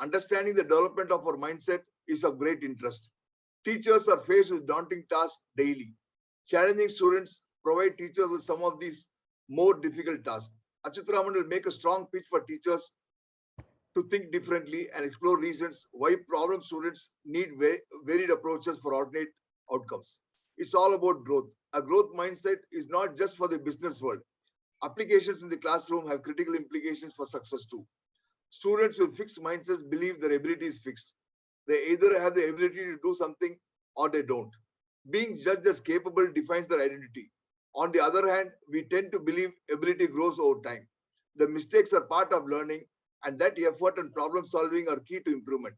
Understanding the development of our mindset is of great interest. Teachers are faced with daunting tasks daily. Challenging students provide teachers with some of these more difficult tasks. Achutharaman will make a strong pitch for teachers to think differently and explore reasons why problem students need varied approaches for alternate outcomes. It's all about growth. A growth mindset is not just for the business world. Applications in the classroom have critical implications for success too. Students with fixed mindsets believe their ability is fixed. They either have the ability to do something or they don't. Being judged as capable defines their identity. On the other hand, we tend to believe ability grows over time. The mistakes are part of learning, and that effort and problem solving are key to improvement.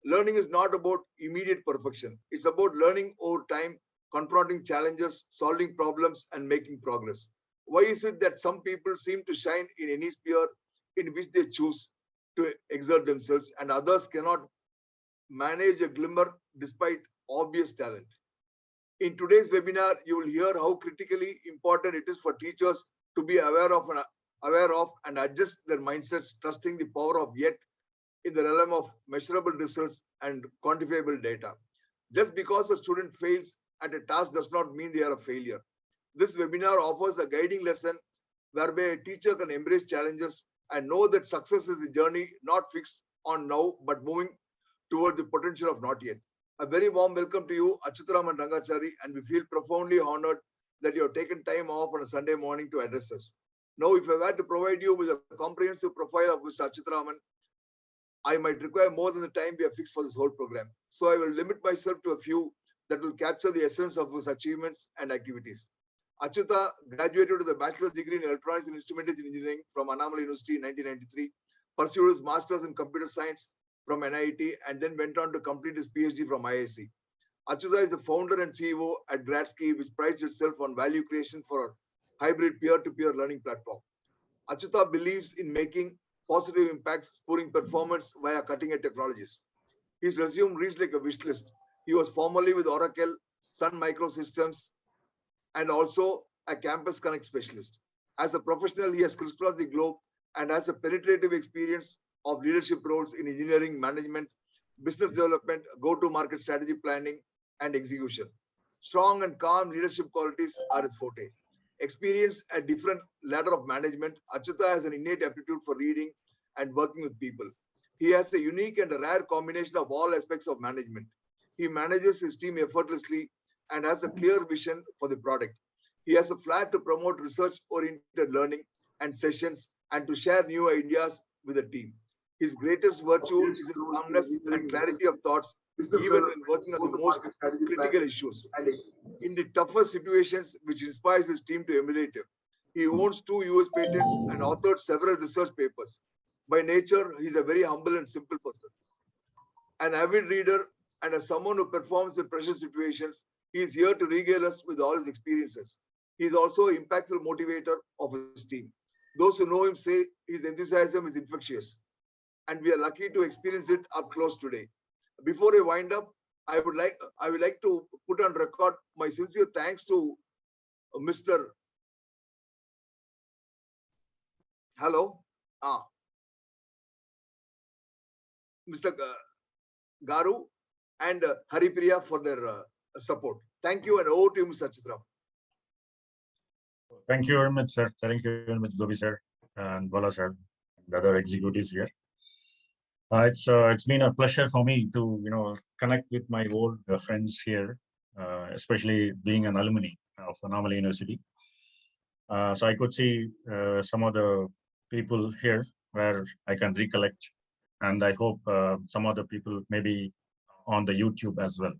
Learning is not about immediate perfection. It's about learning over time, confronting challenges, solving problems, and making progress. Why is it that some people seem to shine in any sphere in which they choose to exert themselves, and others cannot manage a glimmer despite obvious talent? In today's webinar, you will hear how critically important it is for teachers to be aware of and adjust their mindsets, trusting the power of yet in the realm of measurable results and quantifiable data. Just because a student fails at a task does not mean they are a failure. This webinar offers a guiding lesson whereby a teacher can embrace challenges and know that success is the journey not fixed on now, but moving towards the potential of not yet. A very warm welcome to you, Achutharaman Rangachari, and we feel profoundly honored that you have taken time off on a Sunday morning to address us. Now, if I were to provide you with a comprehensive profile of Mr. Achutharaman, I might require more than the time we have fixed for this whole program. So I will limit myself to a few that will capture the essence of his achievements and activities. Achyuta graduated with a bachelor's degree in electronics and instrumentation engineering from Annamalai University in 1993, pursued his master's in computer science from NIT, and then went on to complete his PhD from IISc. Achyuta is the founder and CEO at Gradsky, which prides itself on value creation for a hybrid peer-to-peer learning platform. Achyuta believes in making positive impacts, spurring performance via cutting-edge technologies. His resume reads like a wish list. He was formerly with Oracle, Sun Microsystems, and also a campus connect specialist. As a professional, he has crisscrossed the globe and has a penetrative experience of leadership roles in engineering, management, business development, go-to-market strategy planning, and execution. Strong and calm leadership qualities are his forte. Experienced at different ladder of management, Achyuta has an innate aptitude for reading and working with people. He has a unique and a rare combination of all aspects of management. He manages his team effortlessly and has a clear vision for the product. He has a flair to promote research-oriented learning and sessions and to share new ideas with the team. His greatest virtue is his calmness and clarity of thoughts, even when working on the most critical issues. In the toughest situations, which inspires his team to emulate him. He owns 2 US patents and authored several research papers. By nature, he's a very humble and simple person. An avid reader and as someone who performs in pressure situations, he is here to regale us with all his experiences. He is also an impactful motivator of his team. Those who know him say his enthusiasm is infectious, and we are lucky to experience it up close today. Before I wind up, I would like to put on record my sincere thanks to Mr. Hello, Mr. Garu and Haripriya for their support. Thank you, and over to you, Mr. Chitra. Thank you very much, sir. Thank you very much, Gobi sir and Bala sir and other executives here. It's been a pleasure for me to connect with my old friends here, especially being an alumni of Annamalai University. So I could see some of the people here where I can recollect, and I hope some other people maybe on the YouTube as well.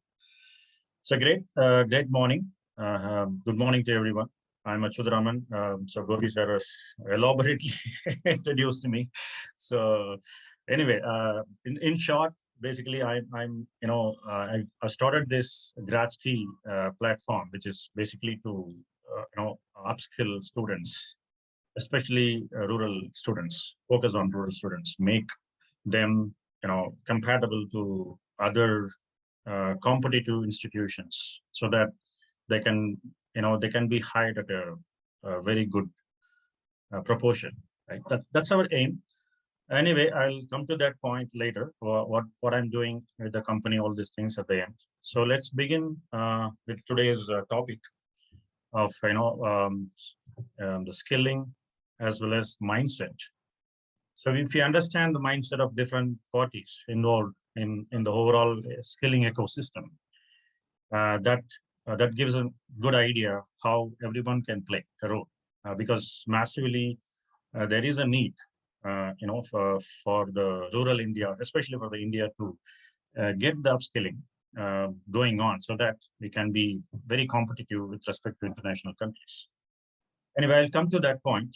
So great morning. Good morning to everyone. I'm Achutharaman. So Gobi sir has elaborately introduced me. So anyway, in short, basically, I started this Gradsky platform, which is basically to upskill students, especially rural students, focus on rural students, make them compatible to other competitive institutions, so that they can be hired at a very good proportion. Right? That's our aim. Anyway, I'll come to that point later. What I'm doing with the company, all these things at the end. So let's begin with today's topic of the skilling as well as mindset. So if you understand the mindset of different parties involved in the overall skilling ecosystem, that that gives a good idea how everyone can play a role. Because massively there is a need, for the rural India, especially for the India to get the upskilling going on, so that we can be very competitive with respect to international countries. Anyway, I'll come to that point.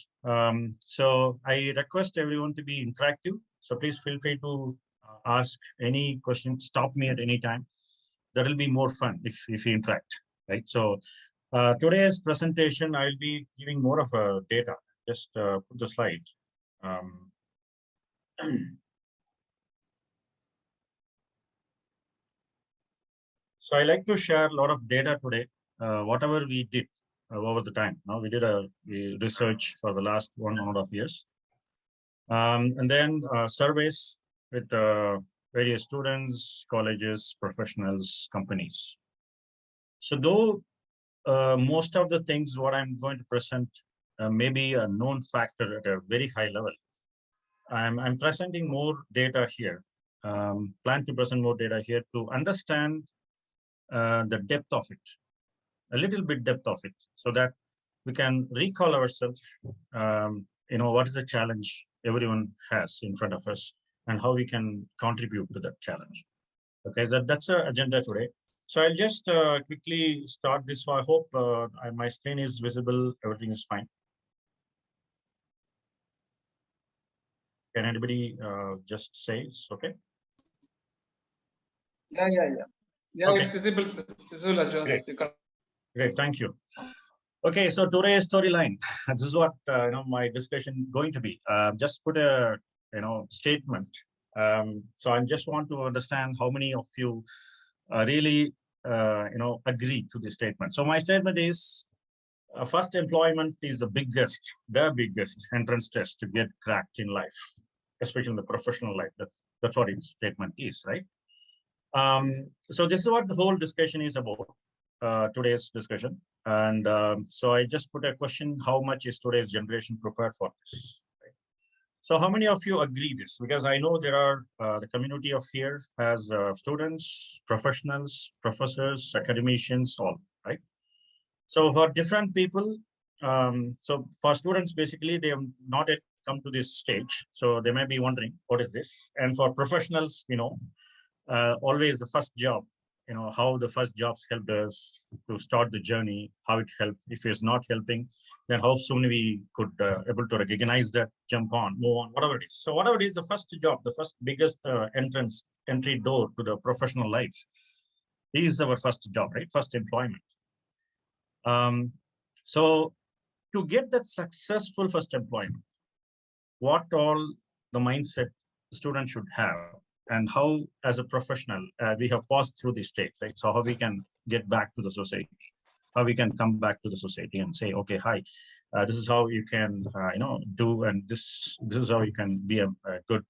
So I request everyone to be interactive. So please feel free to ask any questions. Stop me at any time. That will be more fun if you interact, right? So today's presentation, I'll be giving more of a data. Just put the slide. So I like to share a lot of data today, whatever we did over the time. Now we did we research for the last 1.5 years. And then surveys with various students, colleges, professionals, companies. So though most of the things what I'm going to present may be a known factor at a very high level, I'm presenting more data here, plan to present more data here to understand the depth of it, a little bit depth of it, so that we can recall ourselves, what is the challenge everyone has in front of us and how we can contribute to that challenge. Okay, that's the agenda today. So I'll just quickly start this. So I hope my screen is visible, everything is fine. Can anybody just say it's okay? Yeah. Okay. It's visible, Ajay. Great. Great, thank you. Okay, so today's storyline. This is what my discussion going to be. Just put a statement. So I just want to understand how many of you really agree to this statement. So my statement is, first employment is the biggest entrance test to get cracked in life, especially in the professional life. That's what its statement is, right? So this is what the whole discussion is about, today's discussion. And so I just put a question: how much is today's generation prepared for this? Right? So how many of you agree this? Because I know there are the community of here has students, professionals, professors, academicians, all, right? So for different people, so for students, basically, they have not yet come to this stage. So they may be wondering, what is this? And for professionals, always the first job, how the first jobs helped us to start the journey, how it helped. If it's not helping, then how soon we could able to recognize that, jump on, move on, whatever it is. So whatever it is, the first job, the first biggest entry door to the professional life is our first job, right? First employment. So to get that successful first employment, what all the mindset the student should have, and how as a professional we have passed through this stage, right? So how we can get back to the society, how we can come back to the society and say, okay, hi, this is how you can do, and this is how you can be a good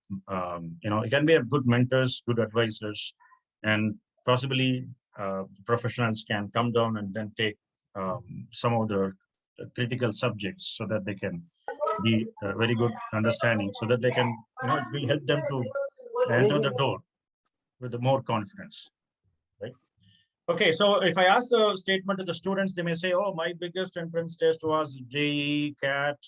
you can be a good mentors, good advisors, and possibly professionals can come down and then take some of the critical subjects, so that they can be very good understanding, so that they can, it will help them to enter the door with more confidence, right? Okay, so if I ask the statement to the students, they may say, oh, my biggest entrance test was JEE, CAT,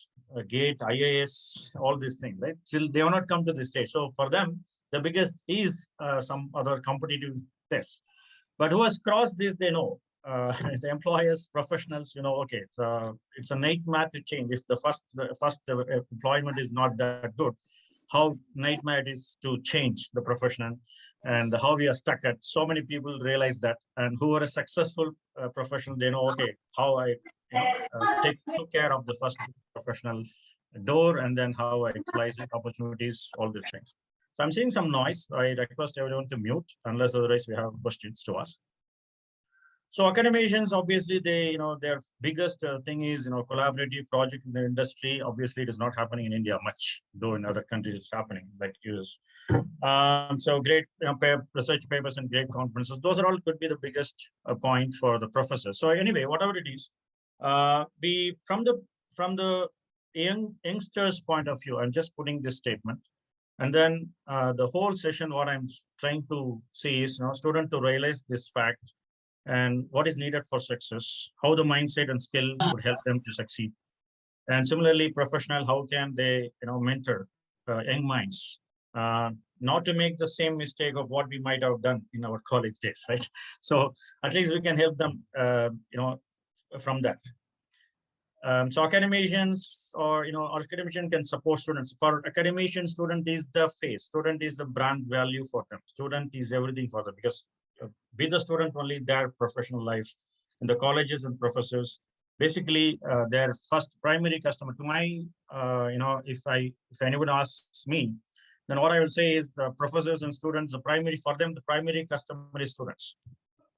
GATE, IAS, all these things, right? Still, they will not come to this stage. So for them, the biggest is some other competitive tests. But who has crossed this, they know. The employers, professionals, okay, it's a nightmare to change. If the first employment is not that good, how nightmare it is to change the profession, and how we are stuck at. So many people realize that, and who are a successful professional, they know, okay, how I took care of the first professional door, and then how I utilize opportunities, all these things. So I'm seeing some noise. I request everyone to mute, unless otherwise we have questions to ask. So academicians, obviously, their biggest thing is, collaborative project in the industry. Obviously, it is not happening in India much, though in other countries it's happening, like US. So great research papers and great conferences. Those are all could be the biggest point for the professors. So anyway, whatever it is, we from the youngsters' point of view, I'm just putting this statement. And then the whole session, what I'm trying to see is, student to realize this fact and what is needed for success, how the mindset and skill would help them to succeed. And similarly, professional, how can they, mentor young minds, not to make the same mistake of what we might have done in our college days, right? So at least we can help them, from that. So academicians or academician can support students. For academician, student is the face, student is the brand value for them. Student is everything for them because with the student only their professional life in the colleges and professors, basically their first primary customer. To my, if anyone asks me, then what I will say is the professors and students, for them, the primary customer is students.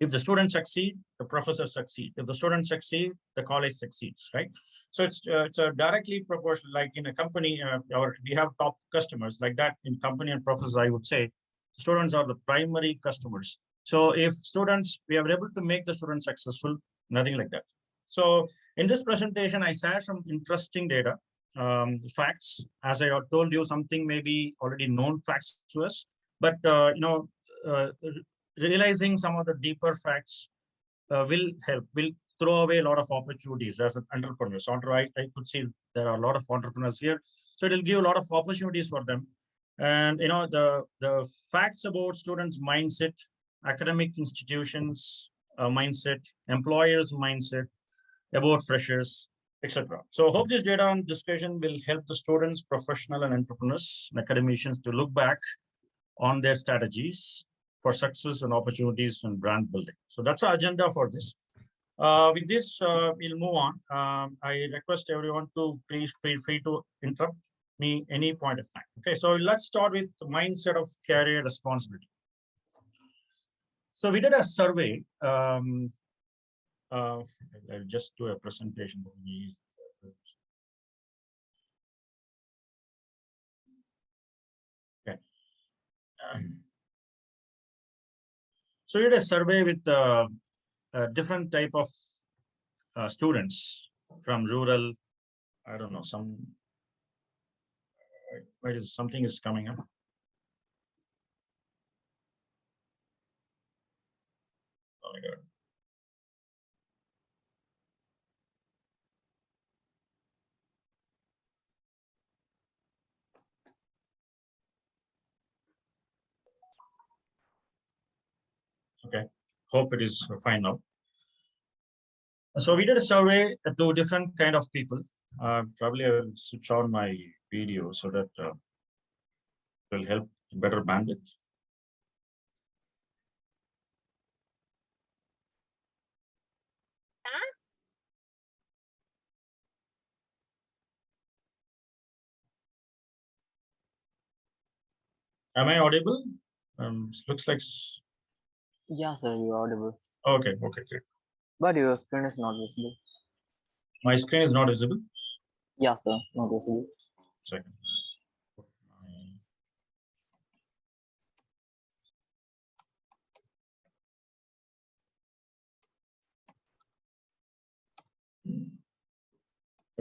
If the students succeed, the professors succeed. If the students succeed, the college succeeds, right? So it's a directly proportional. Like in a company, or we have top customers like that in company and professors. I would say students are the primary customers. So if students, we are able to make the students successful, nothing like that. So in this presentation, I shared some interesting data, facts. As I told you, something may be already known facts to us, but uh, realizing some of the deeper facts will throw away a lot of opportunities as an entrepreneur. So I could see there are a lot of entrepreneurs here. So it will give a lot of opportunities for them. And the facts about students' mindset, academic institutions mindset, employers' mindset, about freshers, etc. So I hope this data and discussion will help the students, professional and entrepreneurs and academicians to look back on their strategies for success and opportunities and brand building. So that's our agenda for this. With this, we'll move on. I request everyone to please feel free to interrupt me any point of time. Okay, so let's start with the mindset of career responsibility. So we did a survey. I'll just do a presentation. Okay. So we did a survey with different type of students from rural. I don't know, wait, is something is coming up. Oh my God. Okay, hope it is fine now. So we did a survey to different kind of people. Probably I will switch on my video so that it will help better bandwidth. Am I audible? Looks like. Yeah, sir, you're audible. Okay, great. But your screen is not visible. My screen is not visible? Yeah, sir, not visible. Second.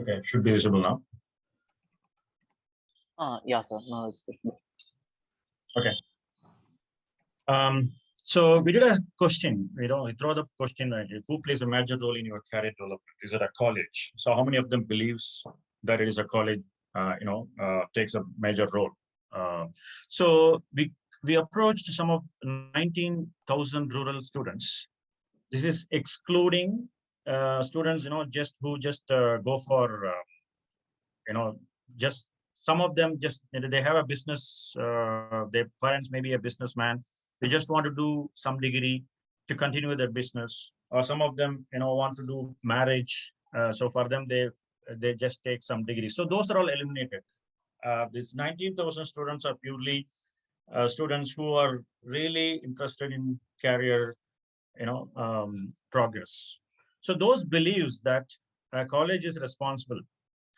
Okay, should be visible now. Yeah, sir, no, it's visible. Okay. So we did a question, we throw the question, right? Who plays a major role in your career development? Is it a college? So how many of them believes that it is a college, takes a major role? So we approached some of 19,000 rural students. This is excluding students, just go for, just some of them just they have a business. Their parents may be a businessman. They just want to do some degree to continue their business, or some of them want to do marriage. So for them, they just take some degree. So those are all eliminated. These 19,000 students are purely students who are really interested in career progress. So those beliefs that college is responsible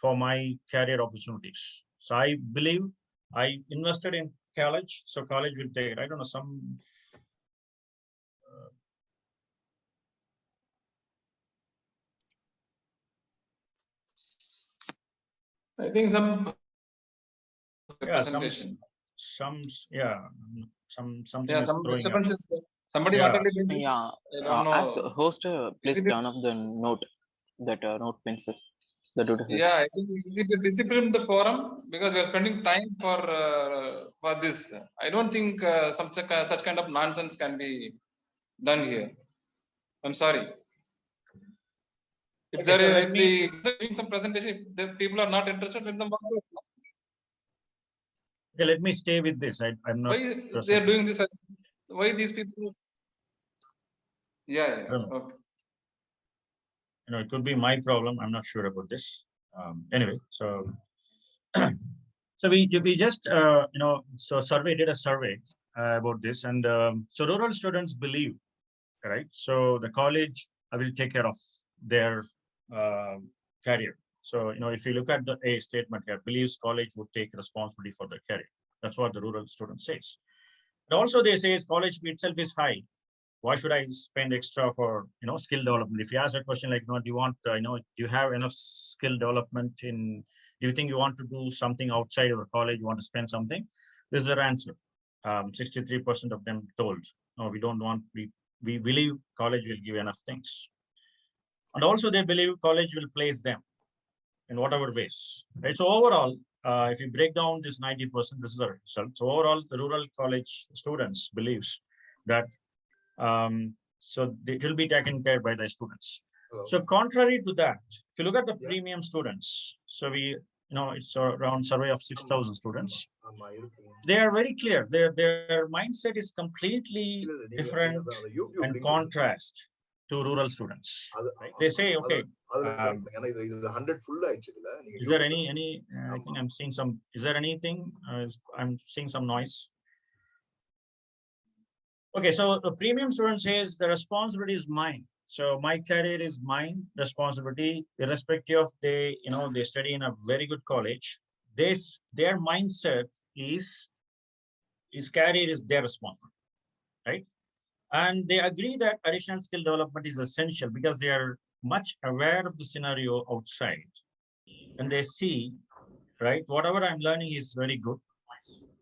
for my career opportunities. So I believe I invested in college, so college will take it. I don't know, some I think some yeah, presentation. something is Some throwing up. disturbance is there. Somebody Yeah. wanted to do this. Yeah, I don't ask know. host, please Is it, turn off the note, that note pencil, the doodle. yeah, I think is it a discipline the forum because we are spending time for this. I don't think such kind of nonsense can be done here. I'm sorry. If Okay, there so is, let if me doing some presentation, if the people are not interested, let them walk away. okay, let me stay with this. I'm not Why they are present. doing this? Why these people? Yeah, I yeah. don't know. Okay. It could be my problem. I'm not sure about this. Anyway, so so we just so survey did a survey about this, and so rural students believe, right? So the college will take care of their uh, career. So if you look at the A statement here, believes college would take responsibility for their career. That's what the rural student says. And also they say college fee itself is high. Why should I spend extra for skill development? If you ask a question like, do you want do you have enough skill development in? Do you think you want to do something outside of the college? You want to spend something? This is their answer. 63% of them told, no, we don't want. We believe college will give enough things, and also they believe college will place them in whatever ways. Right. So overall, if you break down this 90%, this is the result. So overall, the rural college students believes that so it will be taken care by the students. Hello. So contrary to that, if you look at the Yeah. premium students, so it's around survey of 6,000 students. They are very clear. Their mindset is completely different and contrast to rural students. Right? They say, okay, is there any? I think I'm seeing some. Is there anything? I'm seeing some noise. Okay, so the premium student says the responsibility is mine. So my career is mine responsibility, irrespective of they study in a very good college. Their mindset is his career is their responsibility, right? And they agree that additional skill development is essential because they are much aware of the scenario outside, and they see, right, whatever I'm learning is very good,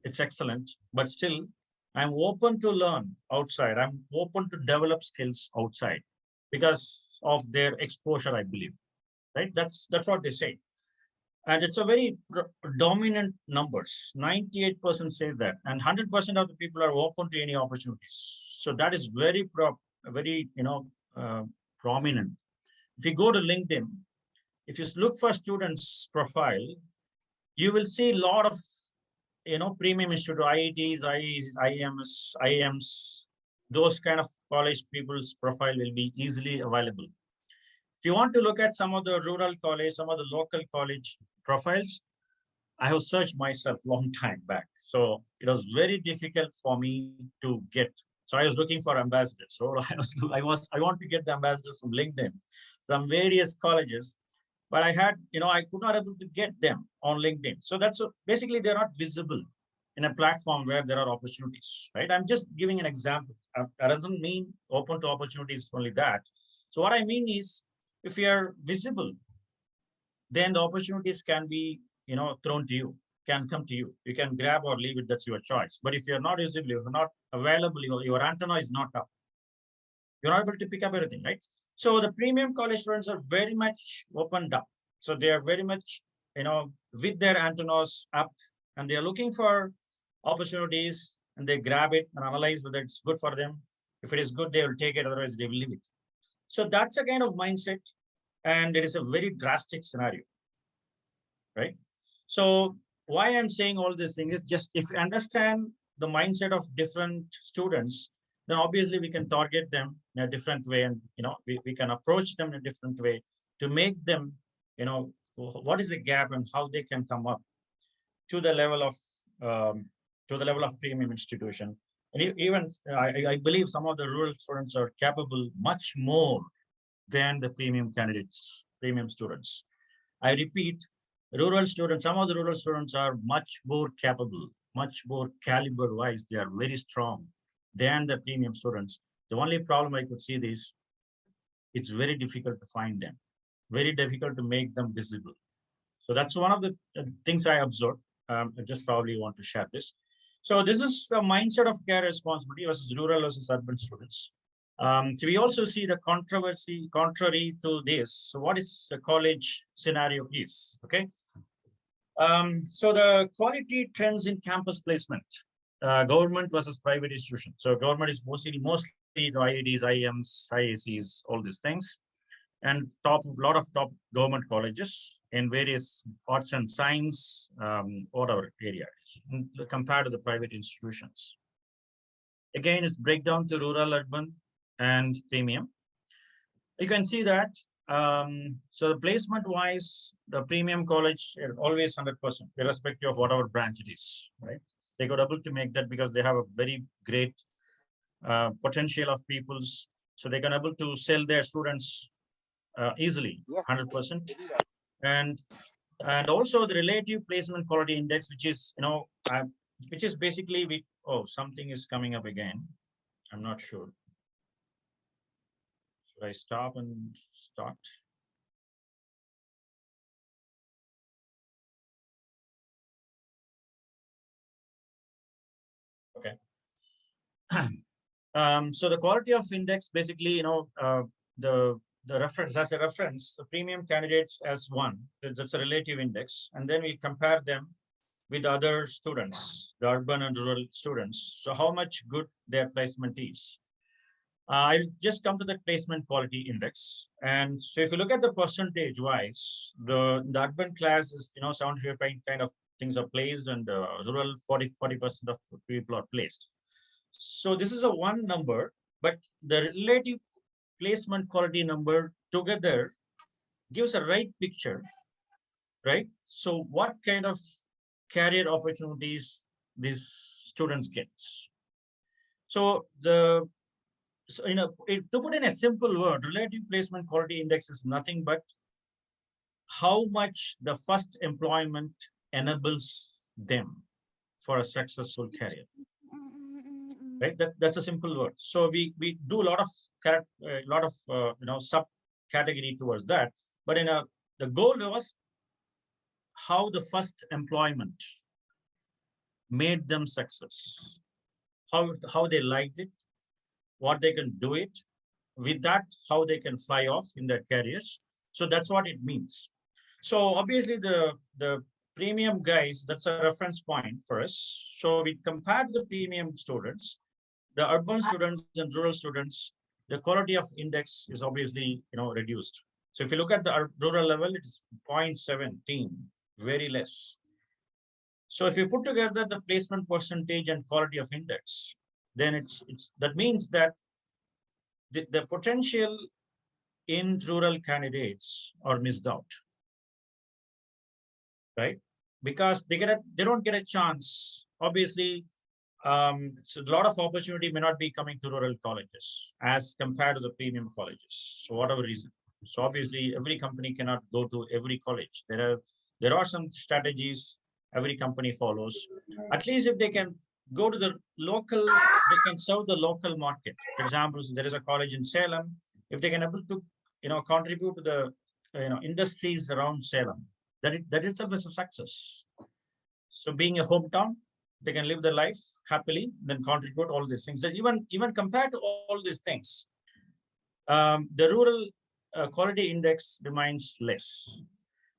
it's excellent, but still I'm open to learn outside. I'm open to develop skills outside because of their exposure, I believe. Right? That's what they say. And it's a very dominant numbers. 98% say that, and 100% of the people are open to any opportunities. So that is very prominent. If you go to LinkedIn, if you look for students' profile, you will see a lot of premium institute, IITs, IIMs, IIMs, those kind of college people's profile will be easily available. If you want to look at some of the rural college, some of the local college profiles, I have searched myself long time back. So it was very difficult for me to get. So I was looking for ambassadors. So I want to get the ambassadors from LinkedIn, from various colleges, but I could not able to get them on LinkedIn. So basically they're not visible in a platform where there are opportunities, right? I'm just giving an example. That doesn't mean open to opportunities only that. So what I mean is, if you are visible, then the opportunities can be, thrown to you, can come to you. You can grab or leave it. That's your choice. But if you're not visible, if you're not available, your antenna is not up, you're not able to pick up everything, right? So the premium college students are very much opened up. So they are very much, with their antennas up, and they are looking for opportunities, and they grab it and analyze whether it's good for them. If it is good, they will take it. Otherwise, they will leave it. So that's a kind of mindset, and it is a very drastic scenario, right? So why I'm saying all this thing is just if you understand the mindset of different students, then obviously we can target them in a different way, and we can approach them in a different way to make them, what is the gap and how they can come up to the level of um, premium institution And even I believe some of the rural students are capable much more than the premium candidates, premium students. I repeat, rural students, some of the rural students are much more capable, much more caliber wise. They are very strong than the premium students. The only problem I could see is it's very difficult to find them, very difficult to make them visible. So that's one of the things I observed. I just probably want to share this. So this is the mindset of care responsibility versus rural versus urban students. So we also see the controversy contrary to this. So what is the college scenario is, okay? So the quality trends in campus placement, government versus private institutions. So government is mostly the IITs, IIMs, IACs, all these things, and lot of top government colleges in various arts and science, whatever areas, compared to the private institutions. Again, it's breakdown to rural, urban, and premium. You can see that. So the placement wise, the premium college is always 100%, irrespective of whatever branch it is, right? They got able to make that because they have a very great potential of peoples. So they can able to sell their students easily, 100%. And also the relative placement quality index, which is, which is basically, something is coming up again. I'm not sure. Should I stop and start? Okay. So the quality of index, basically, the reference as a reference, the premium candidates as one, that's a relative index. And then we compare them with other students, the urban and rural students. So how much good their placement is. I'll just come to the placement quality index. And so if you look at the percentage wise, the urban class is, 75 kind of things are placed, and the rural 40% of people are placed. So this is a one number, but the relative placement quality number together gives a right picture, right? So what kind of career opportunities these students get? So to put in a simple word, relative placement quality index is nothing but how much the first employment enables them for a successful career. Right, that's a simple word. So we do a lot of subcategory towards that, but the goal was how the first employment made them success, how they liked it, what they can do it with that, how they can fly off in their careers. So that's what it means. So obviously the premium guys, that's a reference point for us. So we compared the premium students, the urban students and rural students, the quality of index is obviously reduced. So if you look at the rural level, it's 0.17, very less. So if you put together the placement percentage and quality of index, then it's that means that the potential in rural candidates are missed out, right? Because they don't get a chance. Obviously, so a lot of opportunity may not be coming to rural colleges as compared to the premium colleges. So whatever reason. So obviously, every company cannot go to every college. There are some strategies every company follows. At least if they can go to the local, they can serve the local market. For example, there is a college in Salem. If they can able to contribute to the industries around Salem, that itself is a success. So being a hometown, they can live their life happily, then contribute all these things. That even compared to all these things, the rural quality index remains less.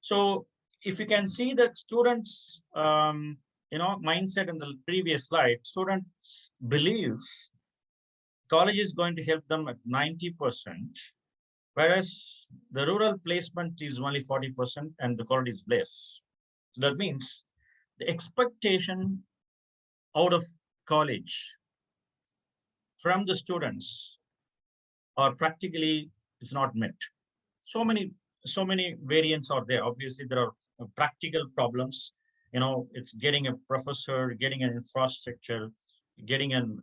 So if you can see that students, mindset in the previous slide, students believes college is going to help them at 90%, whereas the rural placement is only 40% and the quality is less. So that means the expectation out of college from the students are practically it's not met. So many variants are there. Obviously, there are practical problems. It's getting a professor, getting an infrastructure, getting an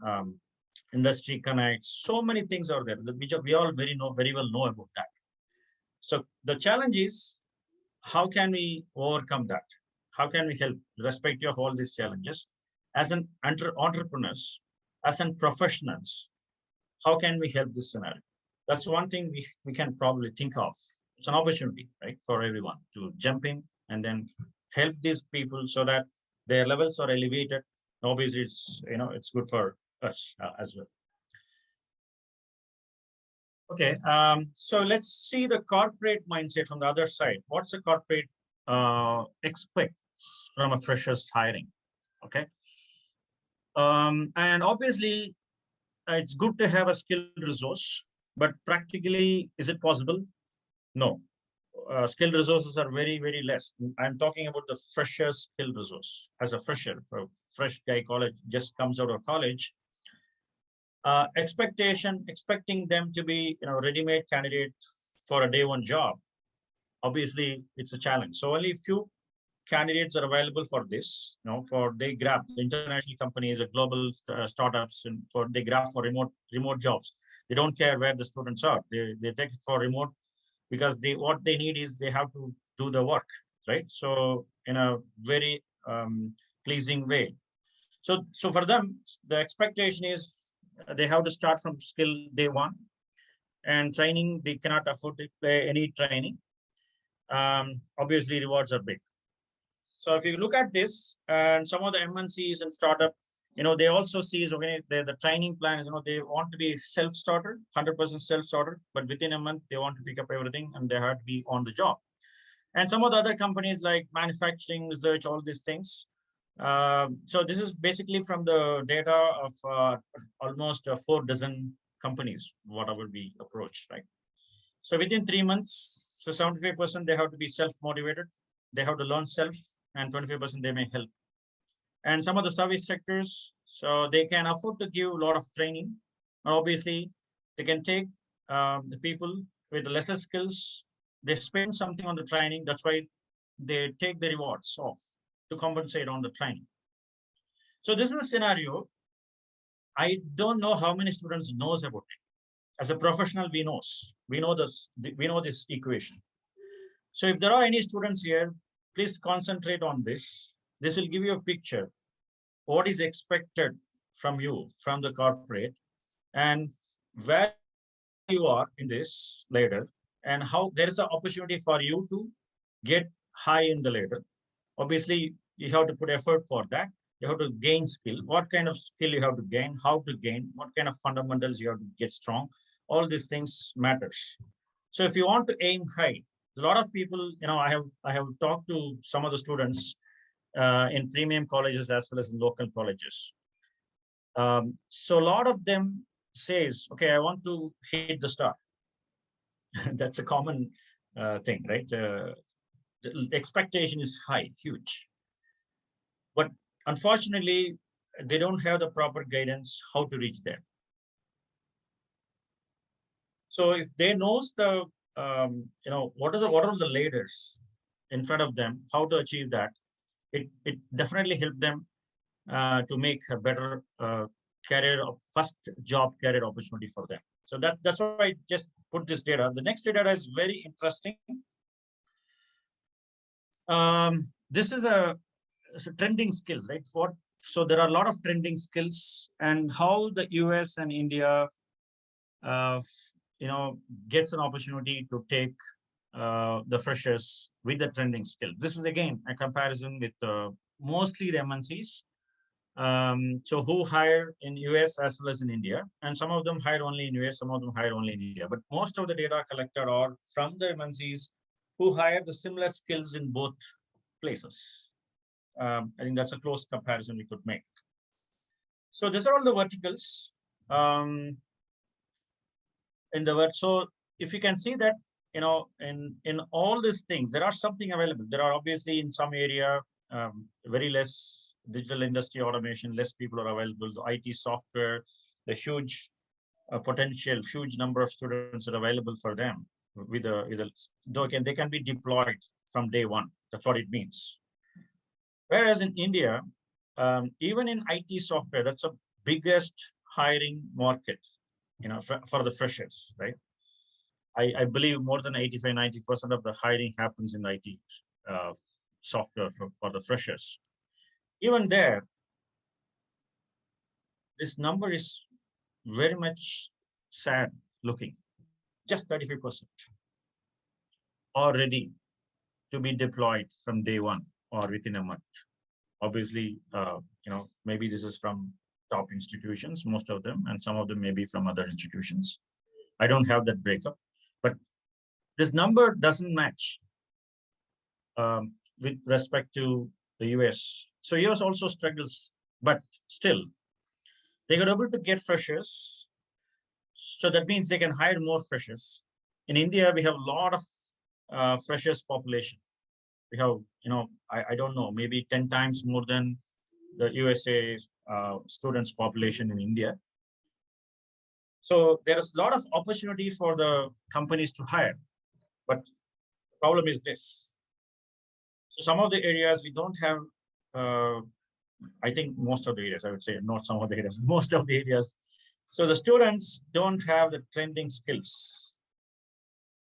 industry connect. So many things are there which we all very well know about that. So the challenge is, how can we overcome that? How can we help irrespective of all these challenges as an entrepreneurs, as an professionals? How can we help this scenario? That's one thing we can probably think of. It's an opportunity, right, for everyone to jump in and then help these people so that their levels are elevated. Obviously, it's good for us as well. Okay, so let's see the corporate mindset from the other side. What's the corporate expects from a freshers hiring? Okay, and obviously it's good to have a skilled resource, but practically, is it possible? No. Skilled resources are very less. I'm talking about the freshers skilled resource. As a fresher, a fresh guy college just comes out of college, expecting them to be ready-made candidate for a day one job, obviously it's a challenge. So only few candidates are available for this. For they grab the international companies, the global startups, and they grab for remote jobs. They don't care where the students are. They take it for remote because what they need is they have to do the work, right? So in a very pleasing way. So for them, the expectation is they have to start from skill day one, and training, they cannot afford to pay any training. Obviously, rewards are big. So if you look at this, and some of the MNCs and startup, they also see is okay. The training plan is, they want to be self-starter, 100% self-starter, but within a month they want to pick up everything and they have to be on the job. And some of the other companies like manufacturing, research, all these things. So this is basically from the data of almost 4 dozen companies, whatever we approach, right? So within 3 months, so 75% they have to be self-motivated, they have to learn self, and 25% they may help. And some of the service sectors, so they can afford to give a lot of training. Obviously, they can take the people with lesser skills, they spend something on the training. That's why they take the rewards off to compensate on the training. So this is a scenario. I don't know how many students knows about it. As a professional, we know this equation. So if there are any students here, please concentrate on this. This will give you a picture what is expected from you, from the corporate, and where you are in this ladder, and how there is an opportunity for you to get high in the ladder. Obviously, you have to put effort for that. You have to gain skill. What kind of skill you have to gain, how to gain, what kind of fundamentals you have to get strong. All these things matters. So if you want to aim high, a lot of people, I have talked to some of the students in premium colleges as well as in local colleges. So a lot of them says, okay, I want to hit the star. That's a common thing, right? The expectation is high, huge. But unfortunately, they don't have the proper guidance how to reach there. So if they knows the, what are the ladders in front of them, how to achieve that, it definitely help them to make a better first job career opportunity for them. So that's why I just put this data. The next data is very interesting. This is a trending skills, right? So there are a lot of trending skills, and how the US and India, gets an opportunity to take the freshers with the trending skill. This is again a comparison with mostly the MNCs. So who hire in US as well as in India, and some of them hire only in US, some of them hire only in India. But most of the data collected are from the MNCs who hire the similar skills in both places. I think that's a close comparison we could make. So these are all the verticals in the word. So if you can see that, in all these things, there are something available. There are obviously in some area, very less digital industry automation, less people are available. The IT software, the huge potential, huge number of students are available for them. They can be deployed from day one. That's what it means. Whereas in India, even in IT software, that's a biggest hiring market, for the freshers, right? I believe more than 85-90% of the hiring happens in IT software for the freshers. Even there, this number is very much sad looking. Just 35% are ready to be deployed from day one or within a month. Obviously, maybe this is from top institutions, most of them, and some of them may be from other institutions. I don't have that breakup, but this number doesn't match with respect to the US. So US also struggles, but still, they got able to get freshers. So that means they can hire more freshers. In India, we have a lot of freshers population. We have, I don't know, maybe 10 times more than the USA students population in India. So there is a lot of opportunity for the companies to hire, but the problem is this. So some of the areas we don't have, I think most of the areas, I would say, not some of the areas, most of the areas. So the students don't have the trending skills,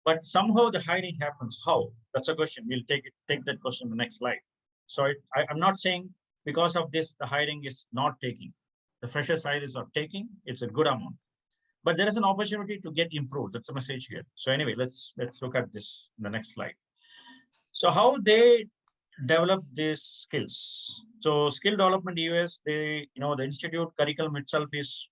but somehow the hiring happens. How? That's a question. We'll take that question in the next slide. So I'm not saying because of this, the hiring is not taking. The freshers hires are taking, it's a good amount. But there is an opportunity to get improved. That's a message here. So anyway, let's look at this in the next slide. So how they develop these skills. So skill development US, the institute curriculum itself is,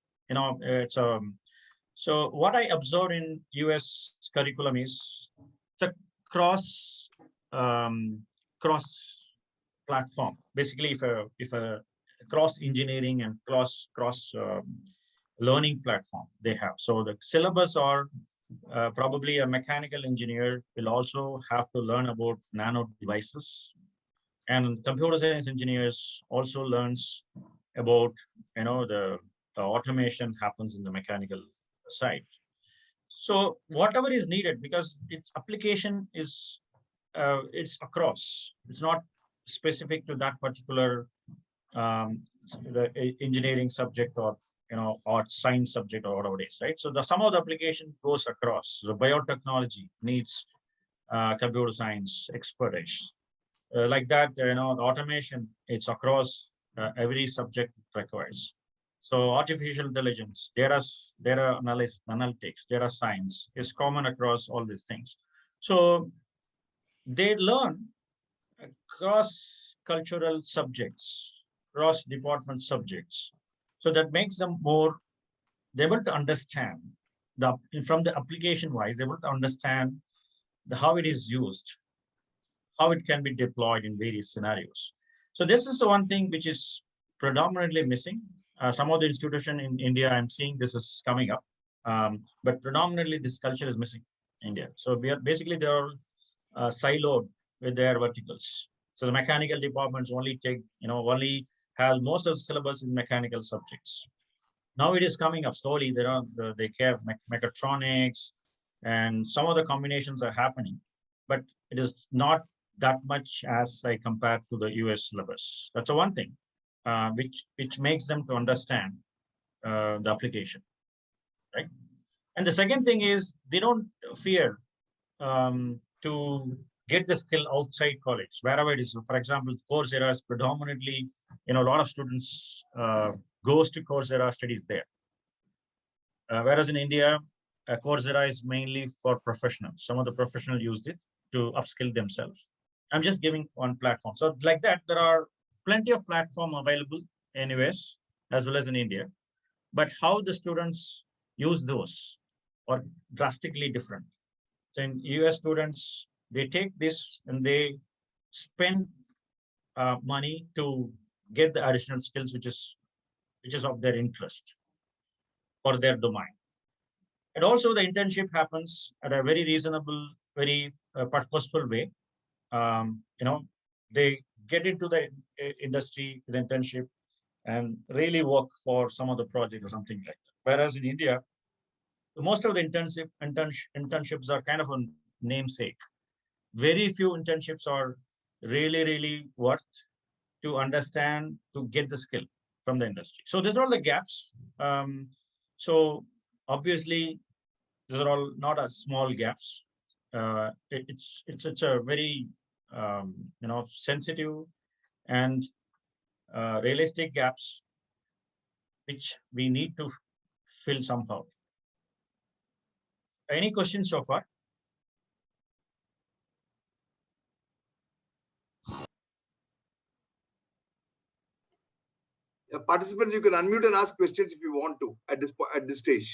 so what I observed in US curriculum is it's a cross platform. Basically, if a cross engineering and cross learning platform they have. So the syllabus are probably a mechanical engineer will also have to learn about nano devices, and computer science engineers also learns about the automation happens in the mechanical side. So whatever is needed, because its application is it's across. It's not specific to that particular the engineering subject or or science subject or whatever it is, right? So some of the application goes across. So biotechnology needs computer science expertise. Like that, the automation, it's across every subject it requires. So artificial intelligence, data analytics, data science is common across all these things. So they learn cross-cultural subjects, cross-department subjects. So that makes them more able to understand from the application wise, able to understand how it is used, how it can be deployed in various scenarios. So this is the one thing which is predominantly missing. Some of the institution in India, I'm seeing this is coming up, but predominantly this culture is missing in India. So we are basically they're siloed with their verticals. So the mechanical departments only only have most of the syllabus in mechanical subjects. Now it is coming up slowly. They care mechatronics, and some of the combinations are happening, but it is not that much as I compare to the US syllabus. That's the one thing which makes them to understand the application, right? And the second thing is they don't fear to get the skill outside college, wherever it is. For example, Coursera is predominantly, a lot of students goes to Coursera, studies there. Whereas in India, Coursera is mainly for professionals. Some of the professionals use it to upskill themselves. I'm just giving one platform. So like that, there are plenty of platform available in US as well as in India, but how the students use those are drastically different. So in US students, they take this and they spend money to get the additional skills, which is of their interest or their domain. And also the internship happens at a very reasonable, very purposeful way. They get into the industry with internship and really work for some of the project or something like that. Whereas in India, most of the internships are kind of a namesake. Very few internships are really, really worth to understand, to get the skill. from the industry. So these are all the gaps. So obviously, these are all not a small gaps. It's a very sensitive and realistic gaps which we need to fill somehow. Any questions so far? Participants, you can unmute and ask questions if you want to at this stage.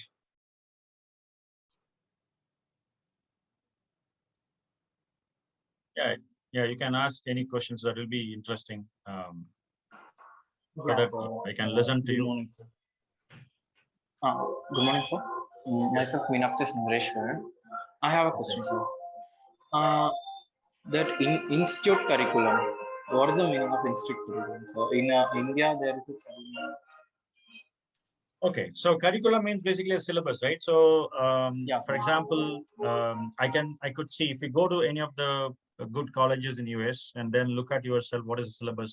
Yeah, you can ask any questions that will be interesting. So Yeah, that so, I can listen to good you. morning, sir. Good morning, sir. Myself, Meenakshi Sundareshwar. I have a question, sir. That institute curriculum, what is the meaning of institute curriculum? So in India, there is a curriculum. Okay, so curriculum means basically a syllabus, right? So, Yeah, for sir. example, I could see if you go to any of the good colleges in US and then look at yourself, what is the syllabus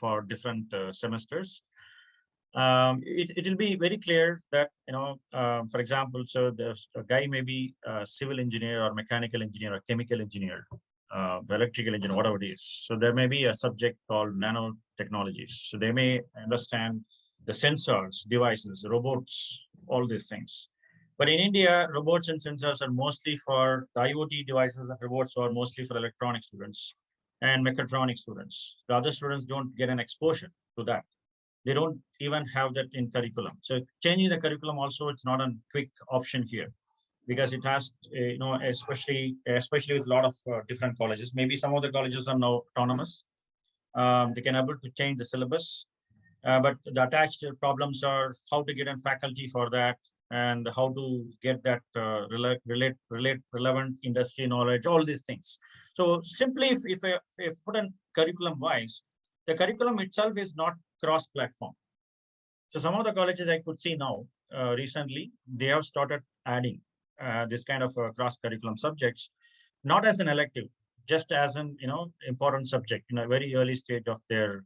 for different semesters? It will be very clear that, for example, so a guy may be a civil engineer or mechanical engineer or chemical engineer, electrical engineer, whatever it is. So there may be a subject called nanotechnologies. So they may understand the sensors, devices, robots, all these things. But in India, robots and sensors are mostly for the IoT devices, and robots are mostly for electronic students and mechatronic students. The other students don't get an exposure to that. They don't even have that in curriculum. So changing the curriculum also, it's not a quick option here, because it has, especially with a lot of different colleges. Maybe some of the colleges are now autonomous. They can able to change the syllabus, but the attached problems are how to get in faculty for that, and how to get that relevant industry knowledge, all these things. So simply, if put in curriculum wise, the curriculum itself is not cross-platform. So some of the colleges I could see now, recently, they have started adding this kind of cross-curriculum subjects, not as an elective, just as an important subject in a very early stage of their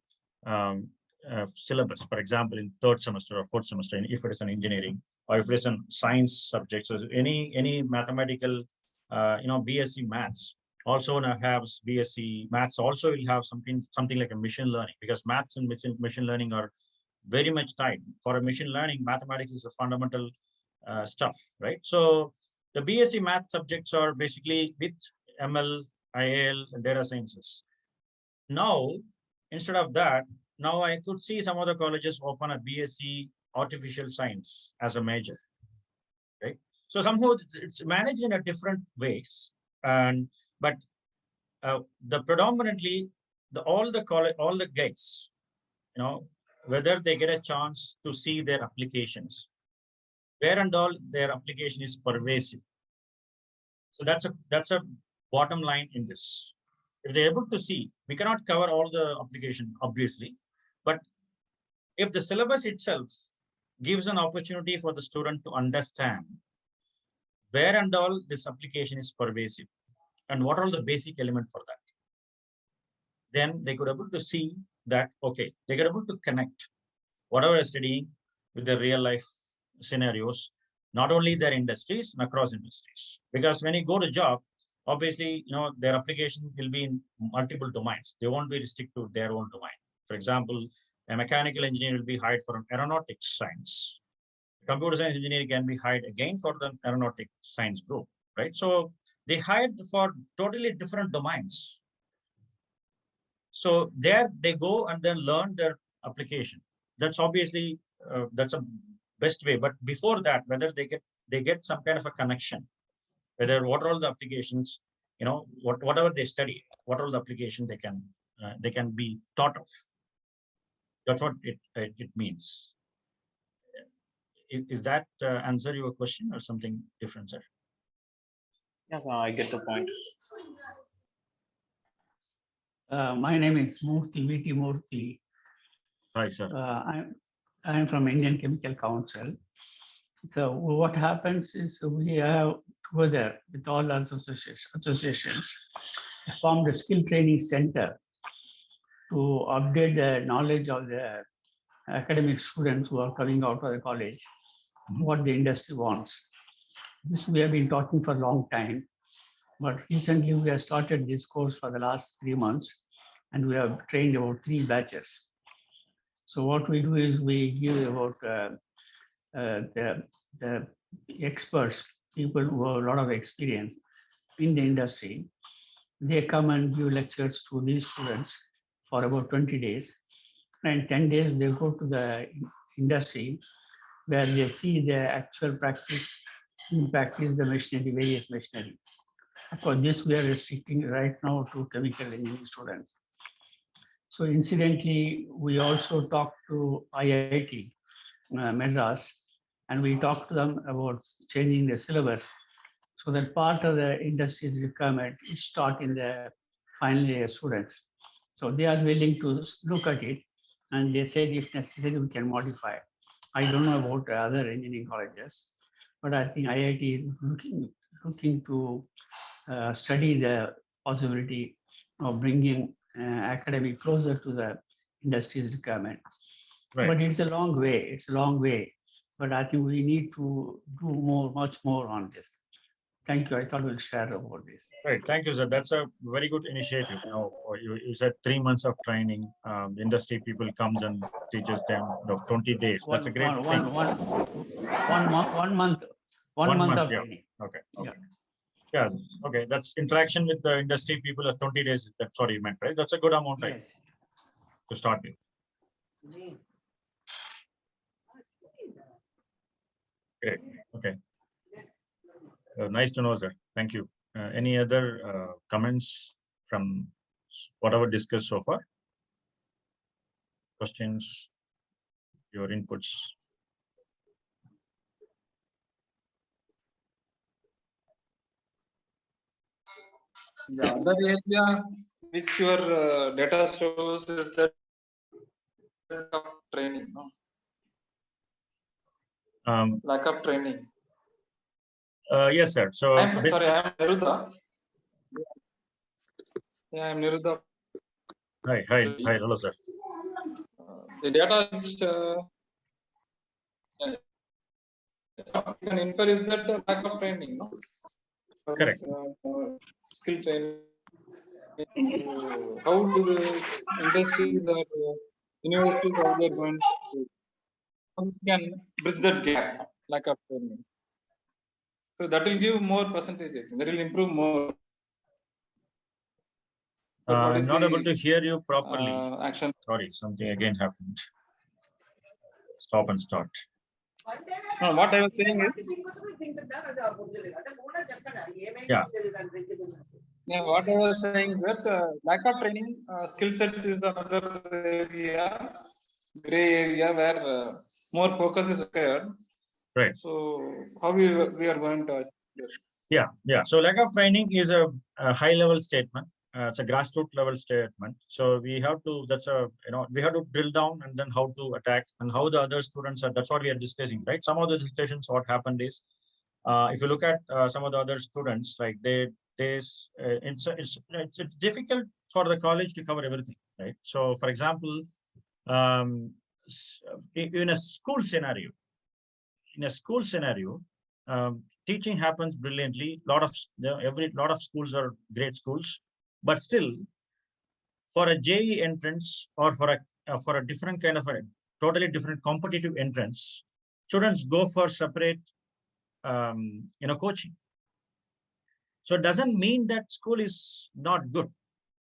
syllabus. For example, in third semester or fourth semester, if it is an engineering or if it is a science subject, so any mathematical, BSc maths also now has BSc maths. Also, will have something like a machine learning, because maths and machine learning are very much tied. For a machine learning, mathematics is a fundamental stuff, right? So the BSc math subjects are basically with ML, IAL, and data sciences. Now, instead of that, now I could see some other colleges open a BSc artificial science as a major, right? So somehow it's managed in a different ways, but the predominantly all the guys, whether they get a chance to see their applications, where and all their application is pervasive. So that's a bottom line in this. If they're able to see, we cannot cover all the application, obviously, but if the syllabus itself gives an opportunity for the student to understand where and all this application is pervasive and what are the basic elements for that, then they could able to see that, okay, they get able to connect whatever they're studying with the real life scenarios, not only their industries, and across industries. Because when you go to job, obviously, their application will be in multiple domains. They won't be restricted to their own domain. For example, a mechanical engineer will be hired for an aeronautics science. A computer science engineer can be hired again for the aeronautics science group, right? So they hired for totally different domains. So there they go and then learn their application. That's obviously that's a best way. But before that, whether they get some kind of a connection, whether what are all the applications, whatever they study, what are the applications they can be taught of. That's what it means. Is that answer your question or something different, sir? Yes, I get the point. My name is Murthy, V.T. Murthy. Right, sir. I am from Indian Chemical Council. So what happens is we have together with all associations formed a skill training center to update the knowledge of the academic students who are coming out of the college, what the industry wants. This we have been talking for a long time, but recently we have started this course for the last 3 months, and we have trained about 3 batches. So what we do is we give about the experts, people who have a lot of experience in the industry. They come and give lectures to these students for about 20 days. And 10 days they go to the industry where they see the actual practice, in practice the machinery, various machinery. Of course, this we are restricting right now to chemical engineering students. So incidentally, we also talked to IIT Madras, and we talked to them about changing the syllabus so that part of the industry's requirement is taught in the final year students. So they are willing to look at it, and they said if necessary we can modify. I don't know about other engineering colleges, but I think IIT is looking to study the possibility of bringing academic closer to the industry's requirement. Right. But it's a long way. It's a long way. But I think we need to do more, much more on this. Thank you. I thought we'll share about this. Right. Thank you, sir. That's a very good initiative. You said 3 months of training. Industry people comes and teaches them of 20 days. That's a great thing. One month of yeah. training. Okay. Yeah. Okay. That's interaction with the industry people of 20 days. That's what you meant, right? That's a good amount, right? Yes. To start with. Great. Okay. Nice to know, sir. Thank you. Any other comments from whatever discussed so far? Questions, your inputs? The other area which your data shows is that of training, no? Lack of training. Yes, sir. So I'm sorry, I'm Niruddha. Yeah, I'm Niruddha. Hi, hello, sir. The data which can infer is that lack of training, no? Correct. Skill training. How do the industries or universities how they're going to can bridge that gap, lack of training? So that will give more percentages. That will improve more. I'm not able to hear you properly. Action. Sorry, something again happened. Stop and start. No, what I was saying is. Yeah, what I was saying is that lack of training, skill sets is another area, gray area where more focus is required. Right. So how we are going to achieve that? Yeah. So lack of training is a high level statement. It's a grassroots level statement. So we have to, we have to drill down and then how to attack and how the other students are, that's what we are discussing, right? Some of the discussions, what happened is, if you look at some of the other students, like it's difficult for the college to cover everything, right? So for example, in a school scenario, teaching happens brilliantly. Lot of schools are great schools, but still, for a JE entrance or for a different kind of a totally different competitive entrance, students go for separate, coaching. So it doesn't mean that school is not good.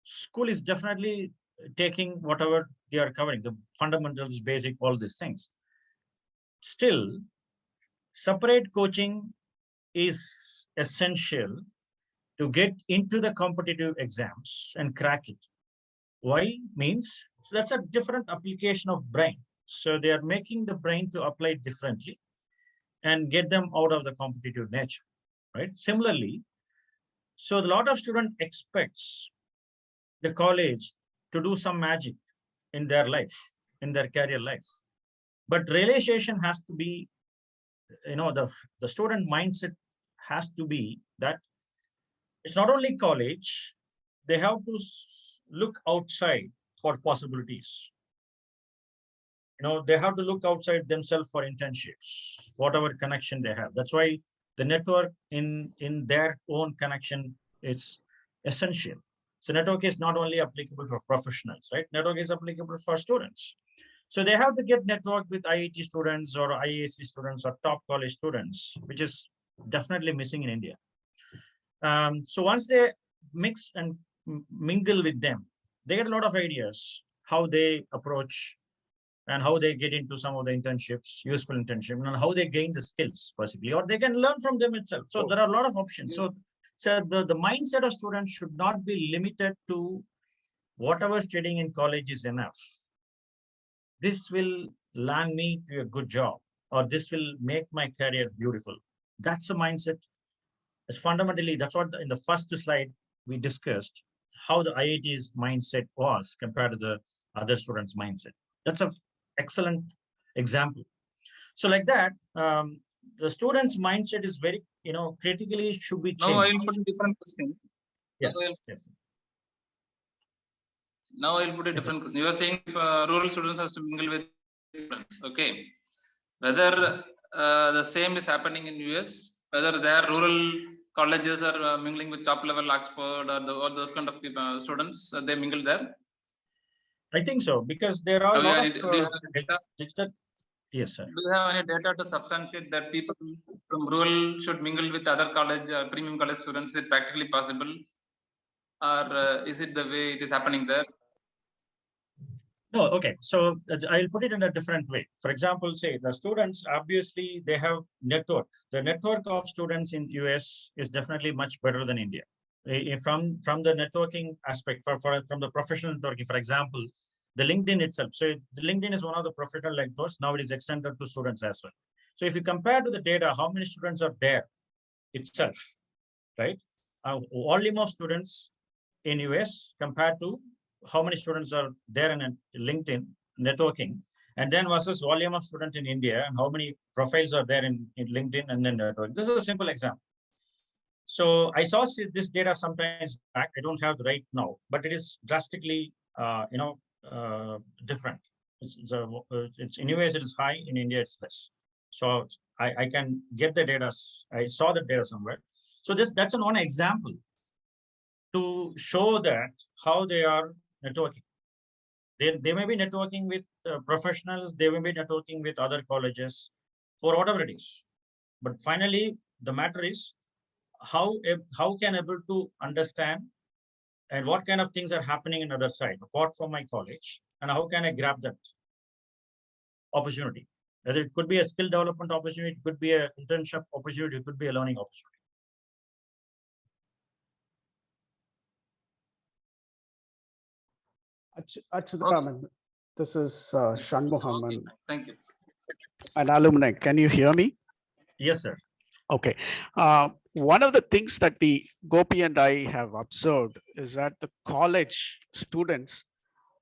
School is definitely taking whatever they are covering, the fundamentals, basic, all these things. Still, separate coaching is essential to get into the competitive exams and crack it. Why? Means so that's a different application of brain. So they are making the brain to apply differently and get them out of the competitive nature, right? Similarly, so a lot of student expects the college to do some magic in their life, in their career life. But realization has to be, the student mindset has to be that it's not only college, they have to look outside for possibilities. they have to look outside themselves for internships, whatever connection they have. That's why the network in their own connection is essential. So network is not only applicable for professionals, right? Network is applicable for students. So they have to get networked with IIT students or IAC students or top college students, which is definitely missing in India. So once they mix and mingle with them, they get a lot of ideas how they approach and how they get into some of the internships, useful internship, and how they gain the skills possibly, or they can learn from them itself. So there are a lot of options. So the mindset of students should not be limited to whatever studying in college is enough. This will land me to a good job, or this will make my career beautiful. That's a mindset. It's fundamentally, that's what in the first slide we discussed, how the IIT's mindset was compared to the other students' mindset. That's an excellent example. So like that, the student's mindset is very, critically should be changed. Now I will put a different question. Yes. Yes. Now I'll put a different question. You are saying rural students has to mingle with students. Okay. Whether the same is happening in US, whether their rural colleges are mingling with top level Oxford or all those kind of people, students, they mingle there. I think so, because there are a lot of digital. Yes, sir. Do you have any data to substantiate that people from rural should mingle with other college, premium college students? Is it practically possible? Or is it the way it is happening there? No, okay. So I'll put it in a different way. For example, say the students, obviously they have network. The network of students in US is definitely much better than India. From the networking aspect, from the professional networking, for example, the LinkedIn itself. So the LinkedIn is one of the professional networks. Now it is extended to students as well. So if you compare to the data, how many students are there itself, right? Volume of students in US compared to how many students are there in LinkedIn networking, and then versus volume of students in India and how many profiles are there in LinkedIn and then networking. This is a simple example. So I saw this data sometimes back. I don't have the right now, but it is drastically, different. It's in US it is high, in India it's less. So I can get the data. I saw the data somewhere. So that's one example to show that how they are networking. They may be networking with professionals, they may be networking with other colleges, or whatever it is. But finally, the matter is how can able to understand and what kind of things are happening in other side apart from my college, and how can I grab that opportunity? Whether it could be a skill development opportunity, it could be an internship opportunity, it could be a learning opportunity. Achutharaman, this is Shanmuhammad, Thank you. an alumni. Can you hear me? Yes, sir. Okay. One of the things that Gopi and I have observed is that the college students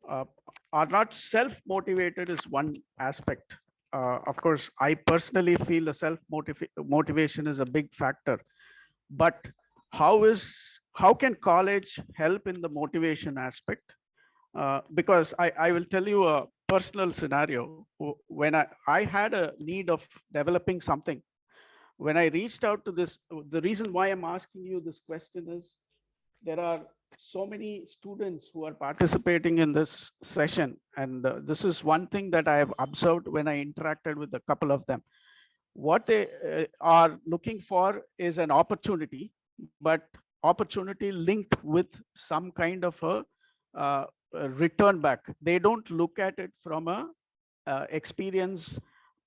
are not self-motivated is one aspect. Of course, I personally feel the self-motivation is a big factor. But how can college help in the motivation aspect? Because I will tell you a personal scenario. When I had a need of developing something, when I reached out to this, the reason why I'm asking you this question is there are so many students who are participating in this session. And this is one thing that I have observed when I interacted with a couple of them. What they are looking for is an opportunity, but opportunity linked with some kind of a return back. They don't look at it from a experience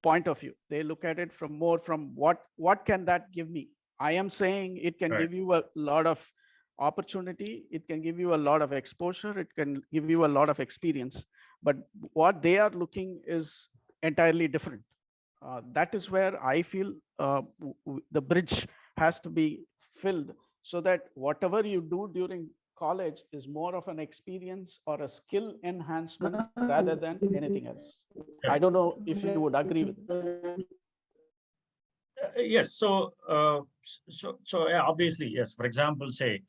point of view. They look at it from what can that give me? I am saying it can give you a lot of opportunity. It can give you a lot of exposure. It can give you a lot of experience. But what they are looking is entirely different. That is where I feel the bridge has to be filled so that whatever you do during college is more of an experience or a skill enhancement rather than anything else. I don't know if you would agree with it. Yes. So yeah, obviously, yes. For example, say,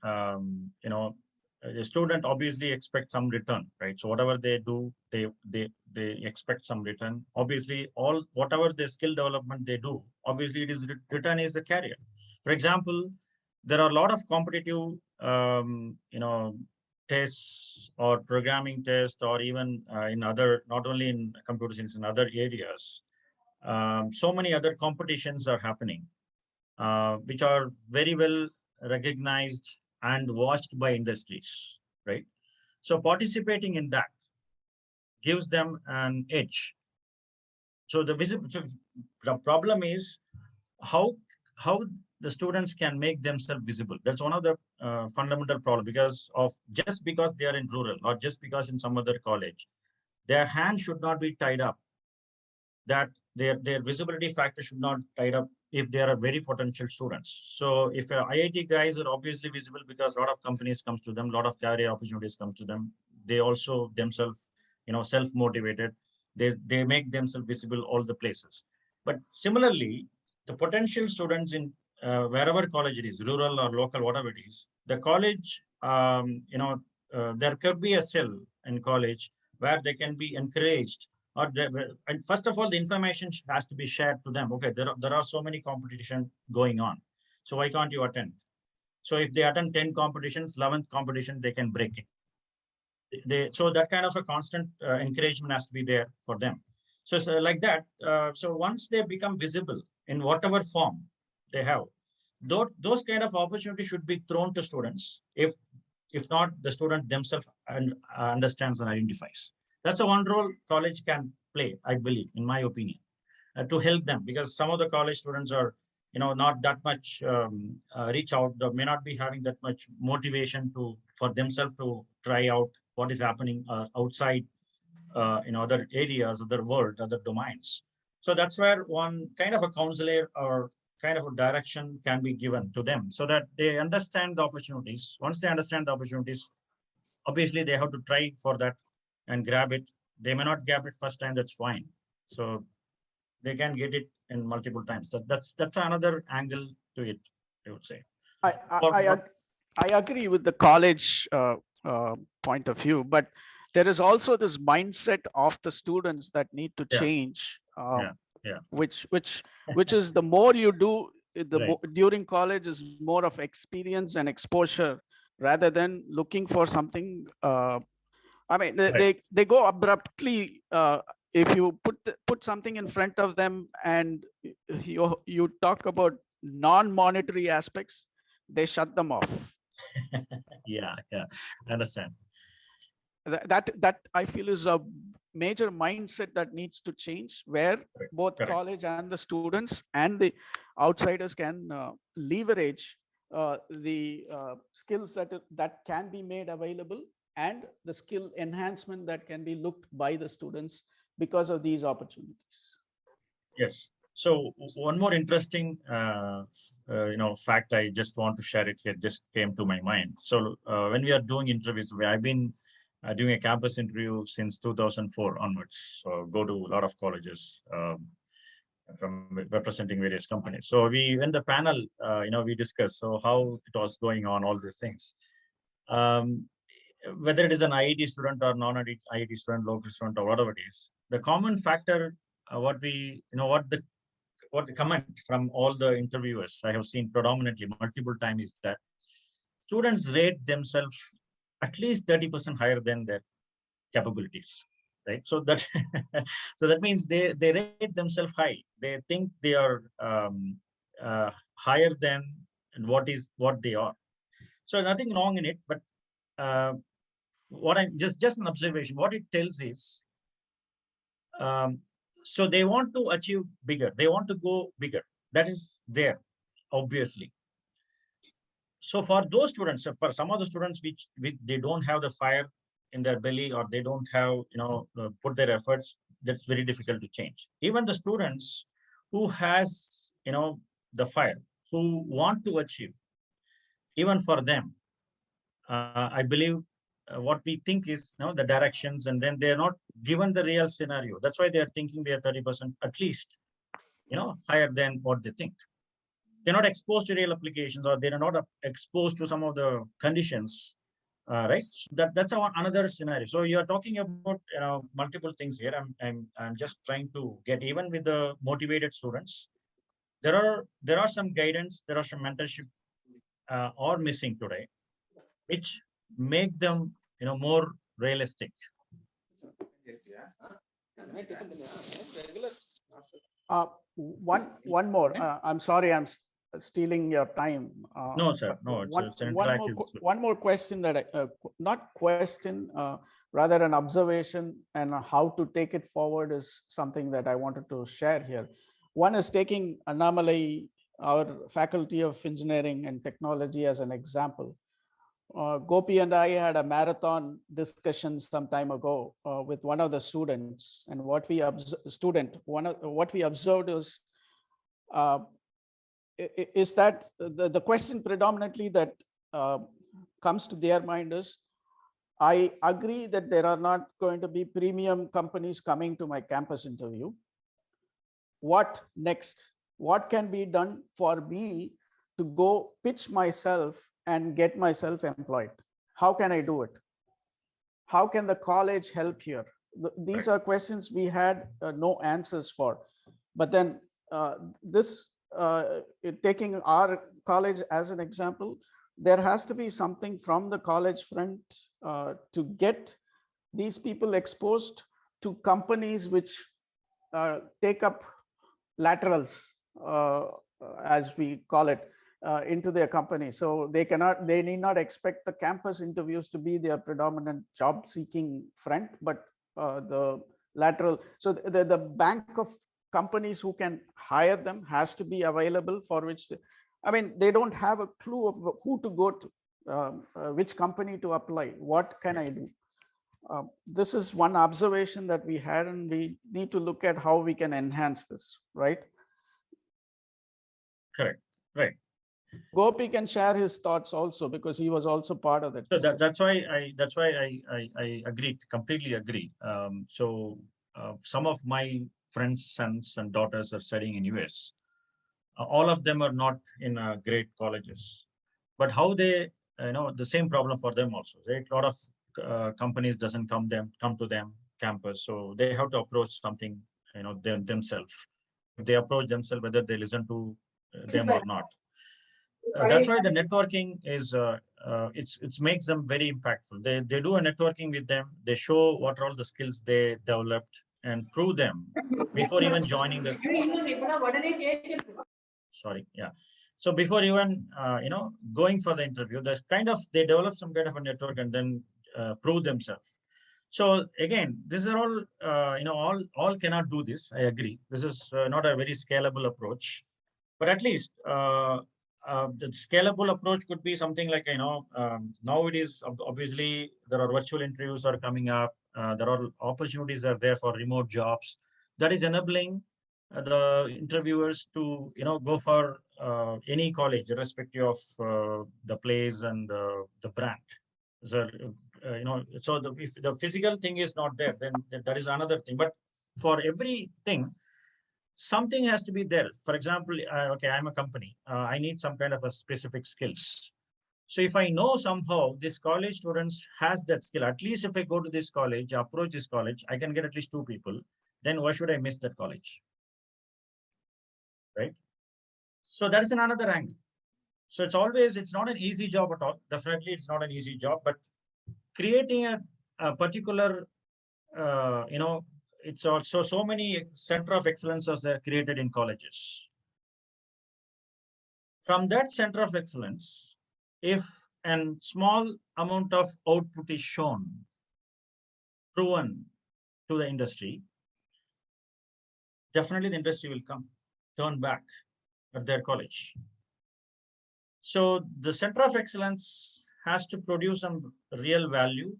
the student obviously expects some return, right? So whatever they do, they expect some return. Obviously, all whatever the skill development they do, obviously it is return is the career. For example, there are a lot of competitive, tests or programming tests, or even in other, not only in computer science, in other areas. So many other competitions are happening, which are very well recognized and watched by industries, right? So participating in that gives them an edge. So the problem is how how the students can make themselves visible. That's one of the fundamental problem, because of just because they are in rural or just because in some other college, their hand should not be tied up, that their visibility factor should not tied up if they are very potential students. So if IIT guys are obviously visible because a lot of companies comes to them, a lot of career opportunities comes to them. They also themselves, self-motivated. They make themselves visible all the places. But similarly, the potential students in wherever college it is, rural or local, whatever it is, the college, there could be a cell in college where they can be encouraged, or and first of all, the information has to be shared to them. Okay, there are so many competition going on, so why can't you attend? So if they attend 10 competitions, 11th competition they can break it. So that kind of a constant encouragement has to be there for them. So like that, so once they become visible in whatever form they have, those kind of opportunities should be thrown to students. If not, the student themselves understands and identifies. That's a one role college can play, I believe, in my opinion, to help them, because some of the college students are, not that much reach out, or may not be having that much motivation to for themselves to try out what is happening outside, in other areas, other world, other domains. So that's where one kind of a counselor or kind of a direction can be given to them, so that they understand the opportunities. Once they understand the opportunities, obviously they have to try for that and grab it. They may not grab it first time, that's fine. So they can get it in multiple times. That's another angle to it, I would say. I, I, For, I, for, ag- I agree with the college point of view, but there is also this mindset of the students that need to yeah, change, yeah, yeah. which is the more you do, Right. during college is more of experience and exposure rather than looking for something. I mean, Right. they go abruptly. If you put something in front of them and you talk about non-monetary aspects, they shut them off. Yeah, yeah. I understand. That I feel is a major mindset that needs to change, where Correct. both Correct. college and the students and the outsiders can leverage the skills that can be made available, and the skill enhancement that can be looked by the students because of these opportunities. Yes. So one more interesting, fact I just want to share it here. Just came to my mind. So when we are doing interviews, I've been doing a campus interview since 2004 onwards. So go to a lot of colleges, from representing various companies. So we, when the panel, we discussed so how it was going on, all these things. Um, Whether it is an IIT student or non-IIT student, local student, or whatever it is, the common factor, what we, what the comment from all the interviewers I have seen predominantly multiple times is that students rate themselves at least 30% higher than their capabilities, right? So that so that means they rate themselves high. They think they are higher than what they are. So nothing wrong in it, but uh, what I just an observation. What it tells is, um, so they want to achieve bigger. They want to go bigger. That is there, obviously. So for those students, for some of the students which they don't have the fire in their belly, or they don't have, put their efforts, that's very difficult to change. Even the students who has, the fire, who want to achieve, even for them, I believe what we think is, the directions, and then they're not given the real scenario. That's why they're thinking they're 30% at least, higher than what they think. They're not exposed to real applications, or they're not exposed to some of the conditions Right. So that's another scenario. So you are talking about multiple things here. I'm just trying to get, even with the motivated students, there are some guidance, there are some mentorship are missing today, which make them more realistic. One more. I'm sorry, I'm stealing your time. No, sir. But No, it's an interactive. one more question that not question, rather an observation, and how to take it forward is something that I wanted to share here. One is taking Anomaly, our Faculty of Engineering and Technology, as an example. Gopi and I had a marathon discussion some time ago with one of the students, and what we observed is that the question predominantly that comes to their mind is, I agree that there are not going to be premium companies coming to my campus interview. What next? What can be done for me to go pitch myself and get myself employed? How can I do it? How can the college help here? These are questions we had no answers for. But then taking our college as an example, there has to be something from the college front to get these people exposed to companies which take up laterals, as we call it, into their company. So they need not expect the campus interviews to be their predominant job seeking front, but the lateral. So the bank of companies who can hire them has to be available, for which they don't have a clue of who to go to, which company to apply. What can I do? This is one observation that we had, and we need to look at how we can enhance this, right? Correct. Right. Gopi can share his thoughts also, because he was also part of that. So that's why I agree, completely agree. So some of my friends' sons and daughters are studying in US. All of them are not in great colleges, but how they, the same problem for them also, right? A lot of companies doesn't come to them campus, so they have to approach something, themselves. If they approach themselves, whether they listen to them or not. That's why the networking is it's makes them very impactful. They do a networking with them. They show what are all the skills they developed and prove them before even joining the. Sorry, yeah. So before even going for the interview, there's they develop some kind of a network and then prove themselves. So again, these are all all cannot do this. I agree. This is not a very scalable approach, but at least the scalable approach could be something like, nowadays, obviously, there are virtual interviews are coming up. There are opportunities are there for remote jobs. That is enabling the interviewers to, go for any college, irrespective of the place and the brand. So, so if the physical thing is not there, then that is another thing. But for everything, something has to be there. For example, okay, I'm a company. I need some kind of a specific skills. So if I know somehow this college students has that skill, at least if I go to this college, approach this college, I can get at least 2 people. Then why should I miss that college? Right? So that is another angle. So it's not an easy job at all. Definitely, it's not an easy job. But creating a particular, it's also so many center of excellences are created in colleges. From that center of excellence, if a small amount of output is shown, proven to the industry, definitely the industry will turn back at their college. So the center of excellence has to produce some real value,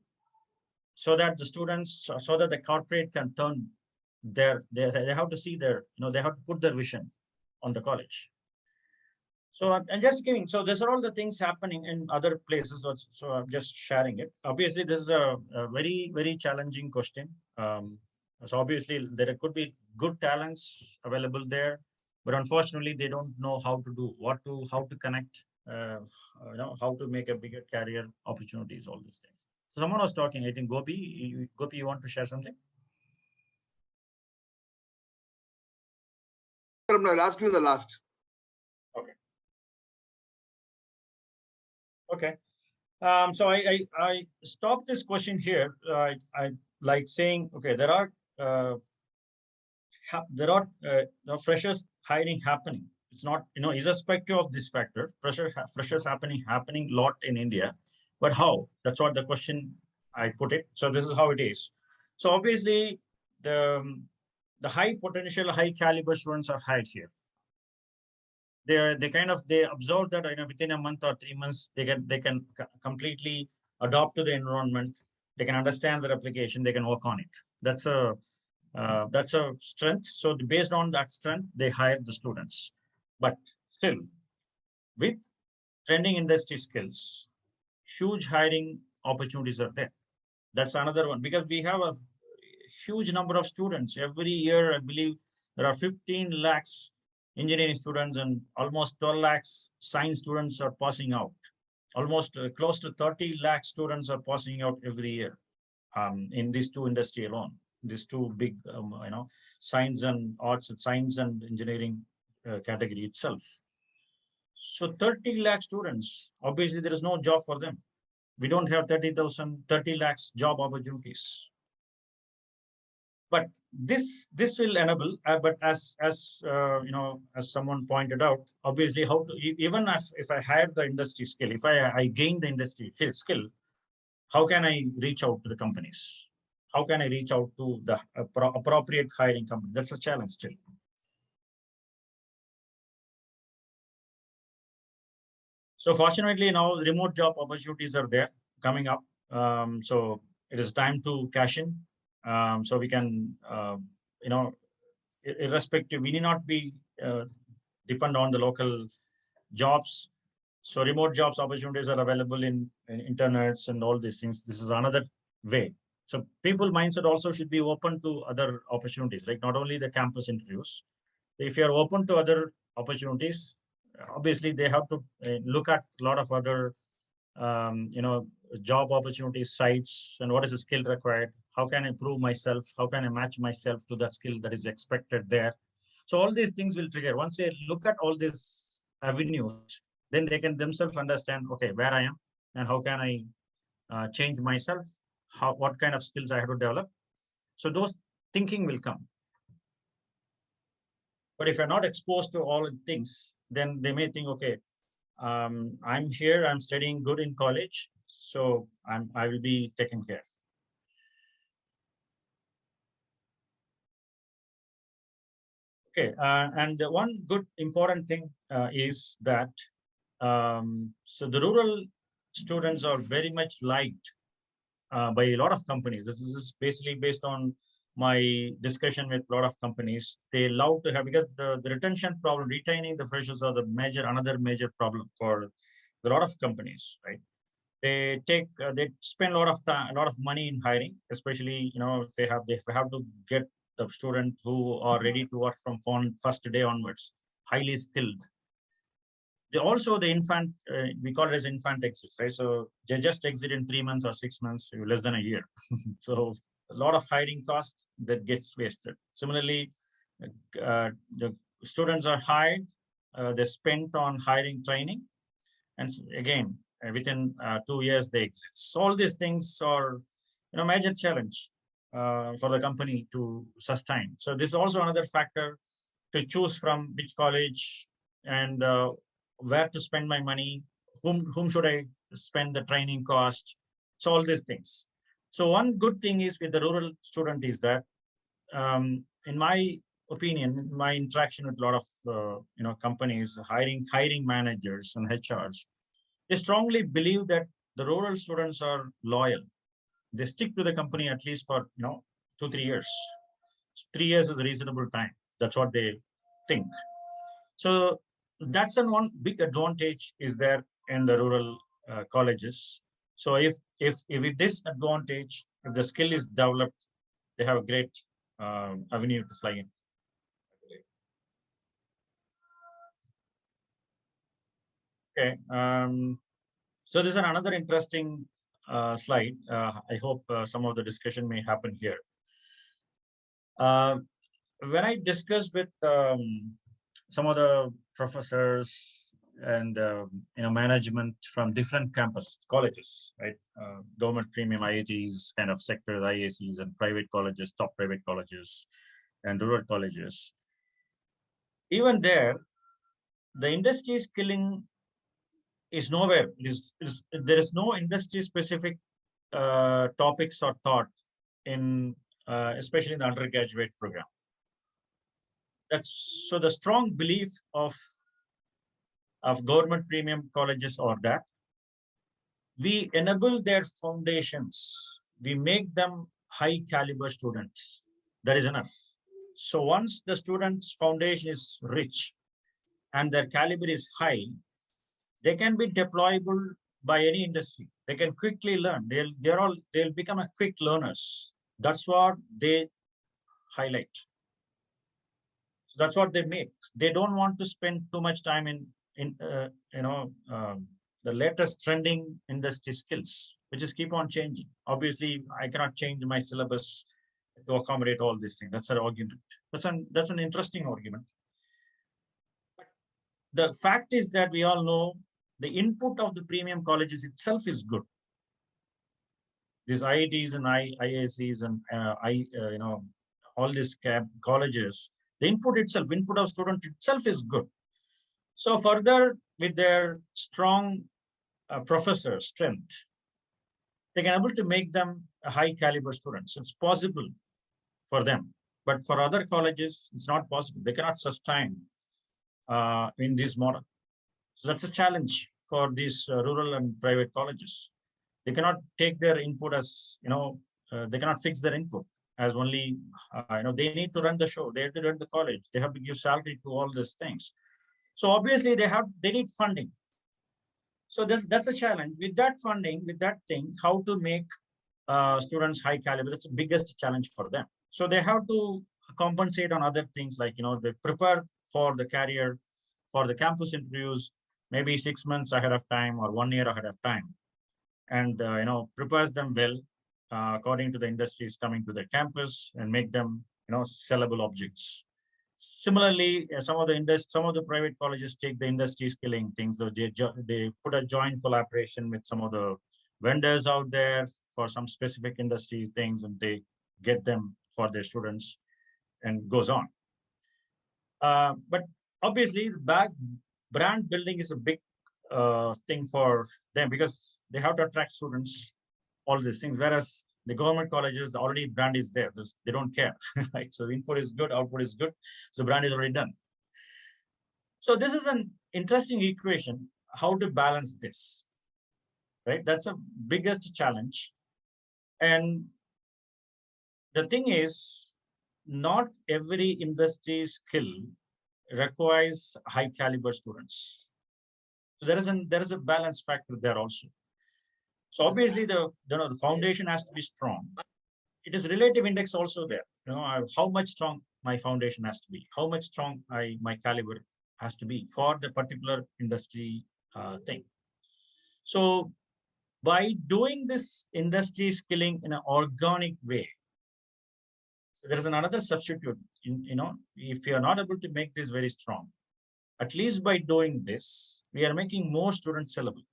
so that the students, so that the corporate can turn they have to see they have to put their vision on the college. So I'm just giving, so these are all the things happening in other places. So I'm just sharing it. Obviously, this is a very, very challenging question. So obviously there could be good talents available there, but unfortunately they don't know how to do, how to connect how to make a bigger career opportunities, all these things. So someone was talking, I think Gopi, Gopi, you want to share something? I'll ask you the last. Okay. So I stopped this question here. I like saying, okay, there are freshers hiring happening. It's not, irrespective of this factor, freshers happening a lot in India. But how? That's what the question I put it. So this is how it is. So obviously the high potential, high caliber students are hired here. They observe that within a month or 3 months they can completely adopt to the environment. They can understand their application. They can work on it. That's a strength. So based on that strength, they hire the students. But still, with trending industry skills, huge hiring opportunities are there. That's another one, because we have a huge number of students every year. I believe there are 15 lakhs engineering students and almost 12 lakhs science students are passing out. Almost close to 30 lakh students are passing out every year in these two industry alone. These two big, science and arts, science and engineering category itself. So 30 lakh students, obviously there is no job for them. We don't have 30 lakhs job opportunities. But this will enable, but as someone pointed out, obviously how to, even if I hire the industry skill, if I gain the industry skill, how can I reach out to the companies? How can I reach out to the appropriate hiring company? That's a challenge still. So fortunately now remote job opportunities are there coming up. So it is time to cash in. So we can, irrespective, we need not be depend on the local jobs. So remote jobs opportunities are available in internets and all these things. This is another way. So people mindset also should be open to other opportunities, like not only the campus interviews. If you are open to other opportunities, obviously they have to look at a lot of other job opportunity sites, and what is the skill required, how can I prove myself, how can I match myself to that skill that is expected there. So all these things will trigger. Once they look at all these avenues, then they can themselves understand, okay, where I am and how can I change myself, what kind of skills I have to develop. So those thinking will come. But if you're not exposed to all things, then they may think, okay, I'm here, I'm studying good in college, so I will be taken care. Okay, and the one good important thing is that so the rural students are very much liked by a lot of companies. This is basically based on my discussion with a lot of companies. They love to have, because the retention problem, retaining the freshers are another major problem for a lot of companies, right? They spend a lot of time, a lot of money in hiring, especially if they have to get the student who are ready to work from first day onwards, highly skilled. They also the infant, we call it as infant exit, right? So they just exit in 3 months or 6 months, less than a year. So a lot of hiring cost that gets wasted. Similarly, the students are hired, they spent on hiring training, and again within 2 years they exit. So all these things are major challenge for the company to sustain. So this is also another factor to choose from which college and where to spend my money, whom should I spend the training cost. So all these things. So one good thing is with the rural student is that in my opinion, my interaction with a lot of companies, hiring managers and HRs, they strongly believe that the rural students are loyal. They stick to the company at least for 2-3 years. 3 years is a reasonable time. That's what they think. So that's one big advantage is there in the rural colleges. So if with this advantage, if the skill is developed, they have a great avenue to fly in. Okay. So this is another interesting slide. I hope some of the discussion may happen here. When I discussed with some of the professors and management from different campus colleges, right? Government premium IITs, kind of sectors, IACs, and private colleges, top private colleges, and rural colleges. Even there, the industry skilling is nowhere. There is no industry-specific topics or taught in, especially in the undergraduate program. That's so the strong belief of government premium colleges or that we enable their foundations, we make them high caliber students. That is enough. So once the student's foundation is rich and their caliber is high, they can be deployable by any industry. They can quickly learn. They'll become a quick learners. That's what they highlight. That's what they make. They don't want to spend too much time in the latest trending industry skills, which is keep on changing. Obviously, I cannot change my syllabus to accommodate all these things. That's an argument. That's an interesting argument. The fact is that we all know the input of the premium colleges itself is good. These IITs and IACs and all these colleges, the input of student itself is good. So further, with their strong professor strength, they can able to make them a high caliber students. It's possible for them, but for other colleges, it's not possible. They cannot sustain in this model. So that's a challenge for these rural and private colleges. They cannot take their input as, they cannot fix their input as only, they need to run the show. They have to run the college. They have to give salary to all these things. So obviously they need funding. So that's a challenge. With that funding, with that thing, how to make students high caliber, that's the biggest challenge for them. So they have to compensate on other things like, they prepare for the career, for the campus interviews, maybe 6 months ahead of time or 1 year ahead of time. And, prepares them well according to the industries coming to the campus and make them, sellable objects. Similarly, some of the private colleges take the industry skilling things. So they put a joint collaboration with some of the vendors out there for some specific industry things, and they get them for their students, and goes on. But obviously, brand building is a big thing for them because they have to attract students, all these things. Whereas the government colleges, already brand is there. They don't care, right? So input is good, output is good. So brand is already done. So this is an interesting equation, how to balance this, right? That's a biggest challenge. And the thing is, not every industry skill requires high caliber students. So there is a balance factor there also. So obviously the foundation has to be strong. It is relative index also there. How much strong my foundation has to be, how much strong my caliber has to be for the particular industry thing. So by doing this industry skilling in an organic way, so there is another substitute. If you are not able to make this very strong, at least by doing this, we are making more students sellable.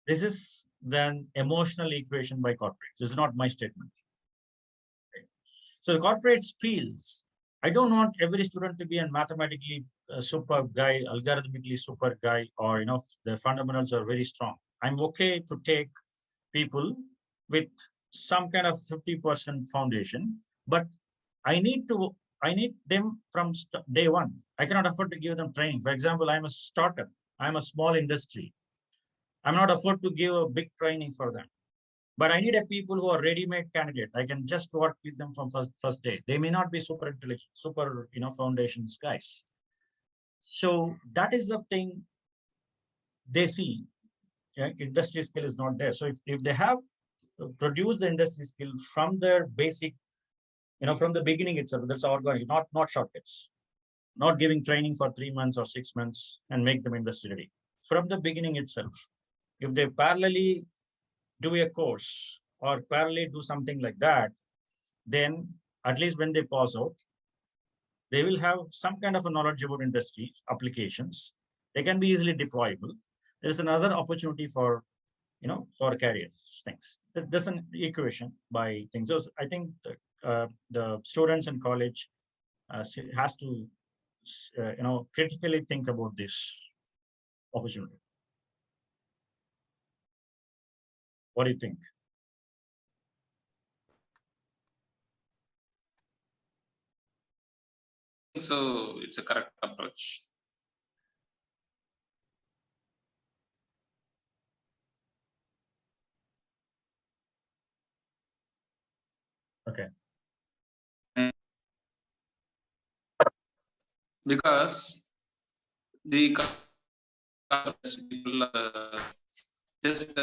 This is then emotional equation by corporates. This is not my statement. Okay. So the corporates feels, I don't want every student to be a mathematically super guy, algorithmically super guy, or the fundamentals are very strong. I'm okay to take people with some kind of 50% foundation, but I need them from day one. I cannot afford to give them training. For example, I'm a startup. I'm a small industry. I'm not afford to give a big training for them. But I need a people who are ready-made candidate. I can just work with them from first day. They may not be super intelligent, super foundations guys. So that is the thing they see. Industry skill is not there. So if they have produced the industry skill from their basic, from the beginning itself, that's organic, not shortcuts. not giving training for 3 months or 6 months and make them industry ready. From the beginning itself, if they parallelly do a course or parallelly do something like that, then at least when they pass out, they will have some kind of a knowledge about industry applications. They can be easily deployable. There's another opportunity for, for careers things. There's an equation by things. So I think the students in college has to, critically think about this opportunity. What do you think? So it's a correct approach. Okay. Because the people just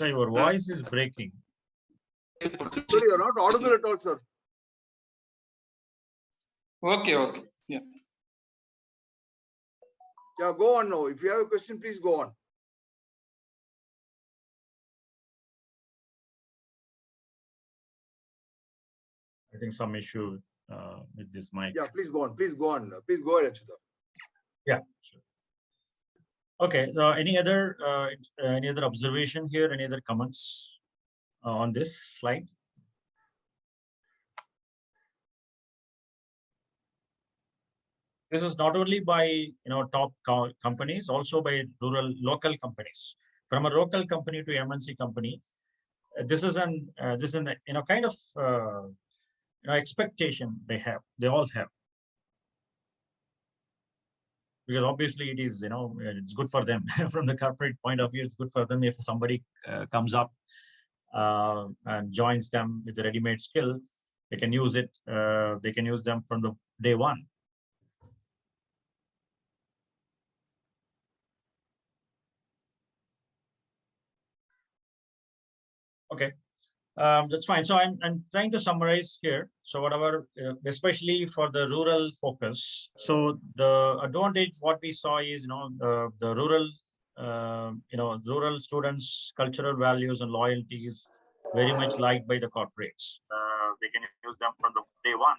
Your voice is breaking. Sorry, you're not audible at all, sir. Okay. Yeah, go on now. If you have a question, please go on. I think some issue with this mic. Yeah, please go on. Please go on. Please go ahead, Achutha. Yeah, sure. Okay. Any other observation here? Any other comments on this slide? This is not only by top companies, also by local companies. From a local company to MNC company, this is an kind of expectation they all have, because obviously it is it's good for them from the corporate point of view. It's good for them if somebody comes up and joins them with a ready-made skill. They can use it. They can use them from the day one. Okay, that's fine. So I'm trying to summarize here. So whatever, especially for the rural focus. So the advantage what we saw is the rural rural students' cultural values and loyalties very much liked by the corporates. They can use them from the day one.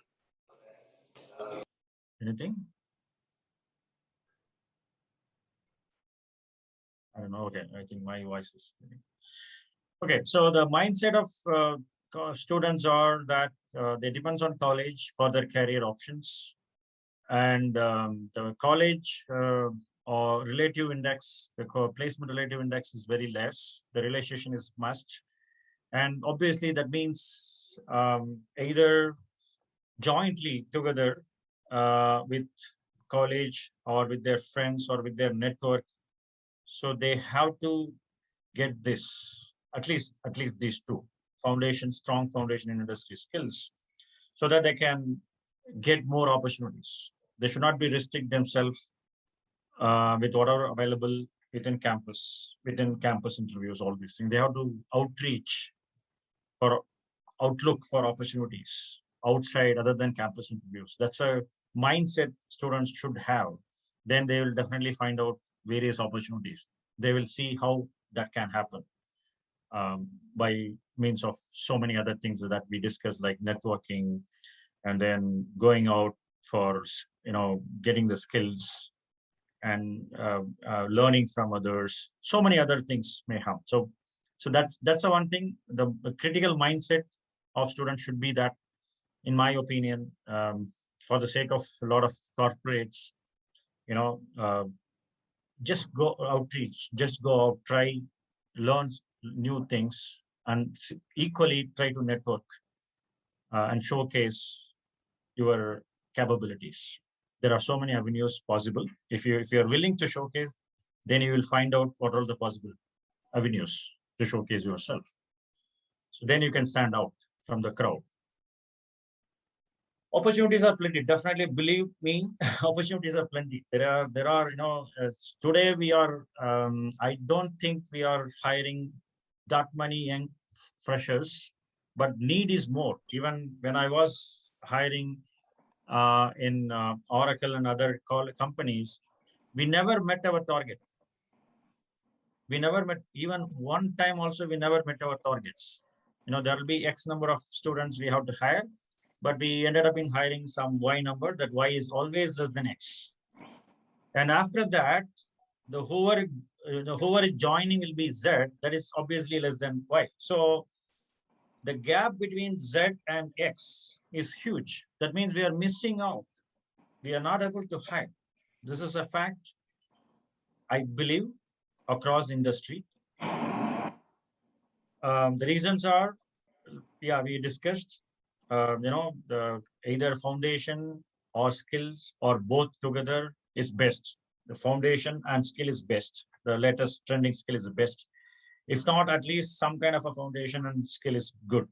Anything? I don't know. Okay, I think my voice is. Okay, so the mindset of students are that they depends on college for their career options, and the college or relative index, the placement relative index is very less. The realization is must, and obviously that means either jointly together with college or with their friends or with their network. So they have to get this, at least these two strong foundation in industry skills, so that they can get more opportunities. They should not be restrict themselves with whatever available within campus interviews, all these things. They have to outreach or outlook for opportunities outside other than campus interviews. That's a mindset students should have. Then they will definitely find out various opportunities. They will see how that can happen by means of so many other things that we discussed, like networking, and then going out for getting the skills and learning from others. So many other things may have. So that's the one thing. The critical mindset of students should be that, in my opinion, for the sake of a lot of corporates, just go outreach, just go out, try, learn new things, and equally try to network and showcase your capabilities. There are so many avenues possible. If you're willing to showcase, then you will find out what are the possible avenues to showcase yourself. So then you can stand out from the crowd. Opportunities are plenty. Definitely, believe me, opportunities are plenty. There are today we are. I don't think we are hiring that many young freshers, but need is more. Even when I was hiring in Oracle and other companies, we never met our target. We never met, even one time also, we never met our targets. There will be X number of students we have to hire, but we ended up in hiring some Y number. That Y is always less than X. And after that, the whoever is joining will be Z. That is obviously less than Y. So the gap between Z and X is huge. That means we are missing out. We are not able to hire. This is a fact, I believe, across industry. The reasons are, we discussed, the either foundation or skills or both together is best. The foundation and skill is best. The latest trending skill is the best. If not, at least some kind of a foundation and skill is good.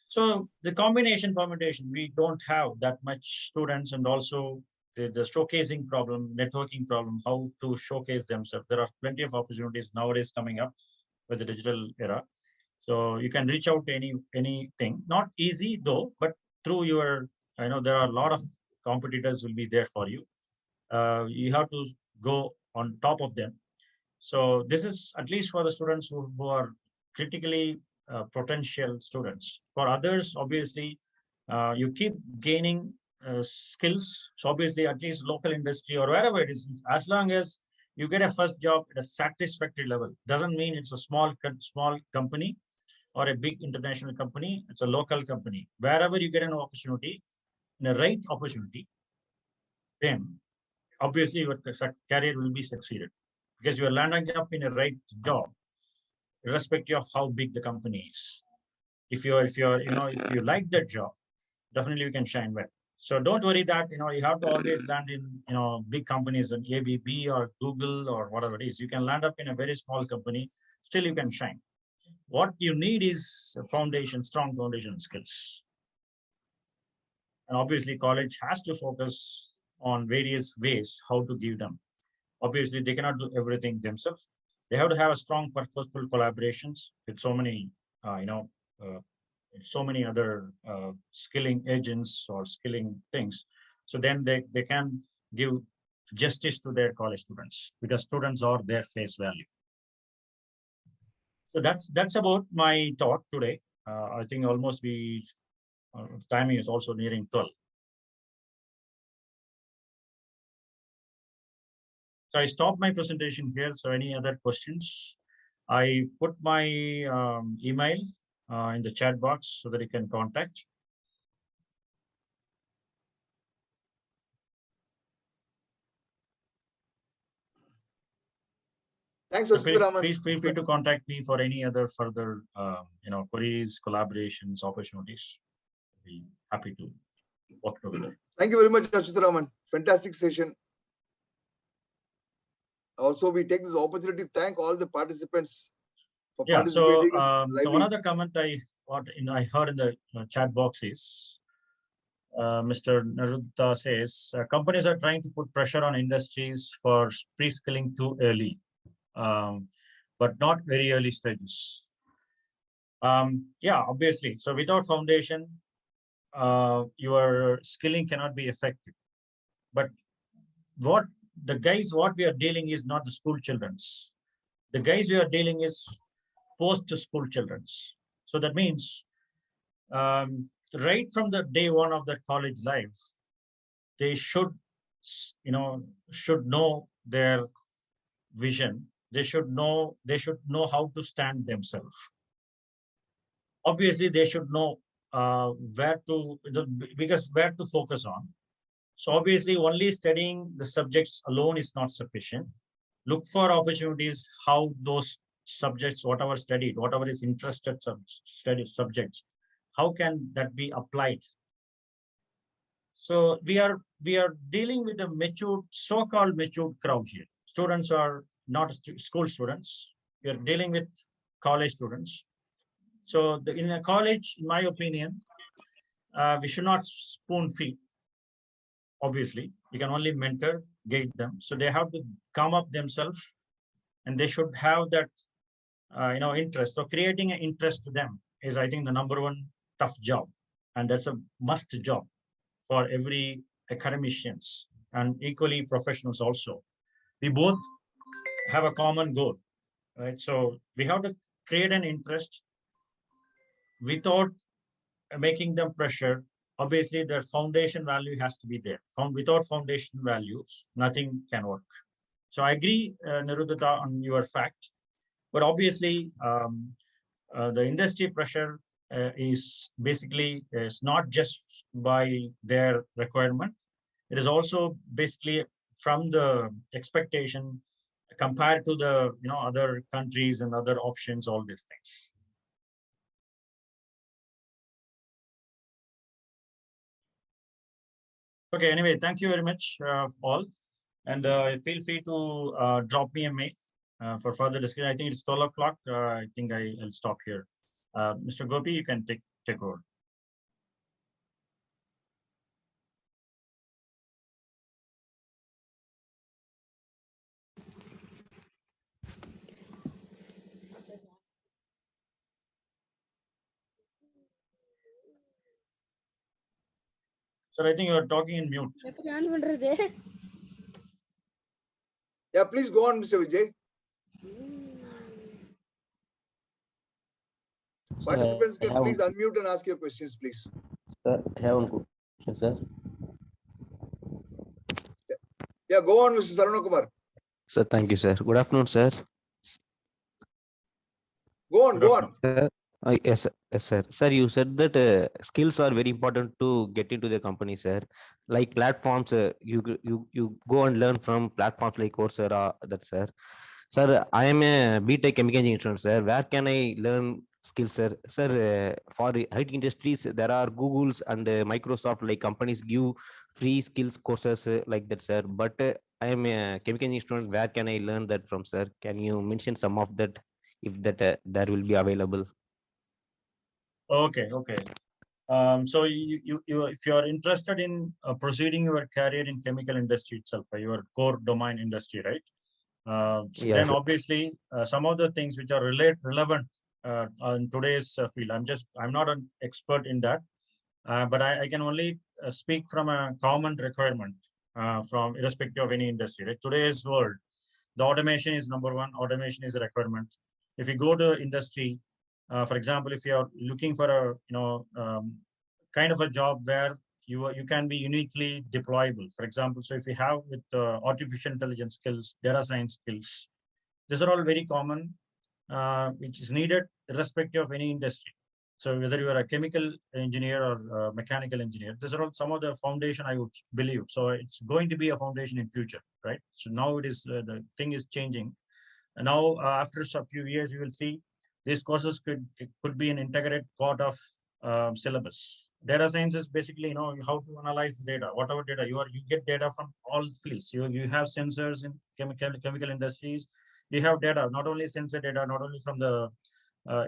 So the combination permutation, we don't have that much students, and also the showcasing problem, networking problem, how to showcase themselves. There are plenty of opportunities nowadays coming up with the digital era. So you can reach out to anything. Not easy though, but through your, there are a lot of competitors will be there for you. You have to go on top of them. So this is at least for the students who are critically potential students. For others, obviously, you keep gaining skills. So obviously, at least local industry or wherever it is, as long as you get a first job at a satisfactory level, doesn't mean it's a small company or a big international company. It's a local company. Wherever you get an opportunity, the right opportunity, then obviously your career will be succeeded, because you are landing up in a right job, irrespective of how big the company is. If you like that job, definitely you can shine well. So don't worry that you have to always land in big companies and ABB or Google or whatever it is. You can land up in a very small company, still you can shine. What you need is a foundation, strong foundation skills. And obviously college has to focus on various ways how to give them. Obviously they cannot do everything themselves. They have to have a strong purposeful collaborations with so many so many other skilling agents or skilling things. So then they can give justice to their college students, because students are their face value. So that's about my talk today. I think almost timing is also nearing 12. So I stopped my presentation here. So any other questions? I put my email in the chat box so that you can contact. Thanks, So Achutharaman. please feel free to contact me for any other further queries, collaborations, opportunities. I'll be happy to work together. Thank you very much, Achutharaman. Fantastic session. Also, we take this opportunity to thank all the participants for participating. So one other comment I heard in the chat box is, Mr. Narutta says, companies are trying to put pressure on industries for pre-skilling too early, but not very early stages. Obviously. So without foundation, your skilling cannot be effective. But what we are dealing is not the school children's. The guys we are dealing is post-school children's. So that means right from the day one of their college life, they should know their vision. They should know how to stand themselves. Obviously, they should know where to focus on. So obviously, only studying the subjects alone is not sufficient. Look for opportunities how those subjects, whatever studied, whatever is interested subjects, how can that be applied? So we are dealing with a mature, so-called mature crowd here. Students are not school students. We are dealing with college students. So in a college, in my opinion, we should not spoon feed. Obviously, we can only mentor, guide them. So they have to come up themselves, and they should have that interest. So creating an interest to them is, I think, the number one tough job, and that's a must job for every academicians and equally professionals also. We both have a common goal, right? So we have to create an interest without making them pressure. Obviously, the foundation value has to be there. Without foundation values, nothing can work. So I agree, Niruddha, on your fact. But obviously, the industry pressure is basically is not just by their requirement. It is also basically from the expectation compared to the other countries and other options, all these things. Okay, anyway, thank you very much all, and feel free to drop me a mail for further discussion. I think it's 12 o'clock. I think I'll stop here. Mr. Gopi, you can take over. Sir, I think you are talking in mute. Yeah, please go on, Mr. Vijay. Participants can please unmute and ask your questions, please. Sir, I have one question, sir. Yeah, go on, Mr. Sarana Kumar. Sir, thank you, sir. Good afternoon, sir. Go on, go on. Sir, yes, sir. Sir, you said that skills are very important to get into the company, sir. Like platforms, you go and learn from platforms like Coursera, that, sir. Sir, I am a BTech chemical engineer, sir. Where can I learn skills, sir? Sir, for the IT industries, there are Google's and Microsoft, like companies give free skills courses like that, sir. But I am a chemical engineer student. Where can I learn that from, sir? Can you mention some of that, if that there will be available? Okay. So if you are interested in proceeding your career in chemical industry itself, your core domain industry, right? So Yeah, then sir. obviously some of the things which are relevant in today's field. I'm not an expert in that, but I can only speak from a common requirement from irrespective of any industry. Right? Today's world, the automation is number one. Automation is a requirement. If you go to industry, for example, if you are looking for a kind of a job where you can be uniquely deployable. For example, so if you have with artificial intelligence skills, data science skills, these are all very common, which is needed irrespective of any industry. So whether you are a chemical engineer or a mechanical engineer, these are all some of the foundation, I would believe. So it's going to be a foundation in future, right? So now it is the thing is changing. And now after a few years, you will see these courses could be an integrated part of syllabus. Data science is basically how to analyze the data, whatever data you get data from all fields. You have sensors in chemical industries. You have data, not only sensor data, not only from the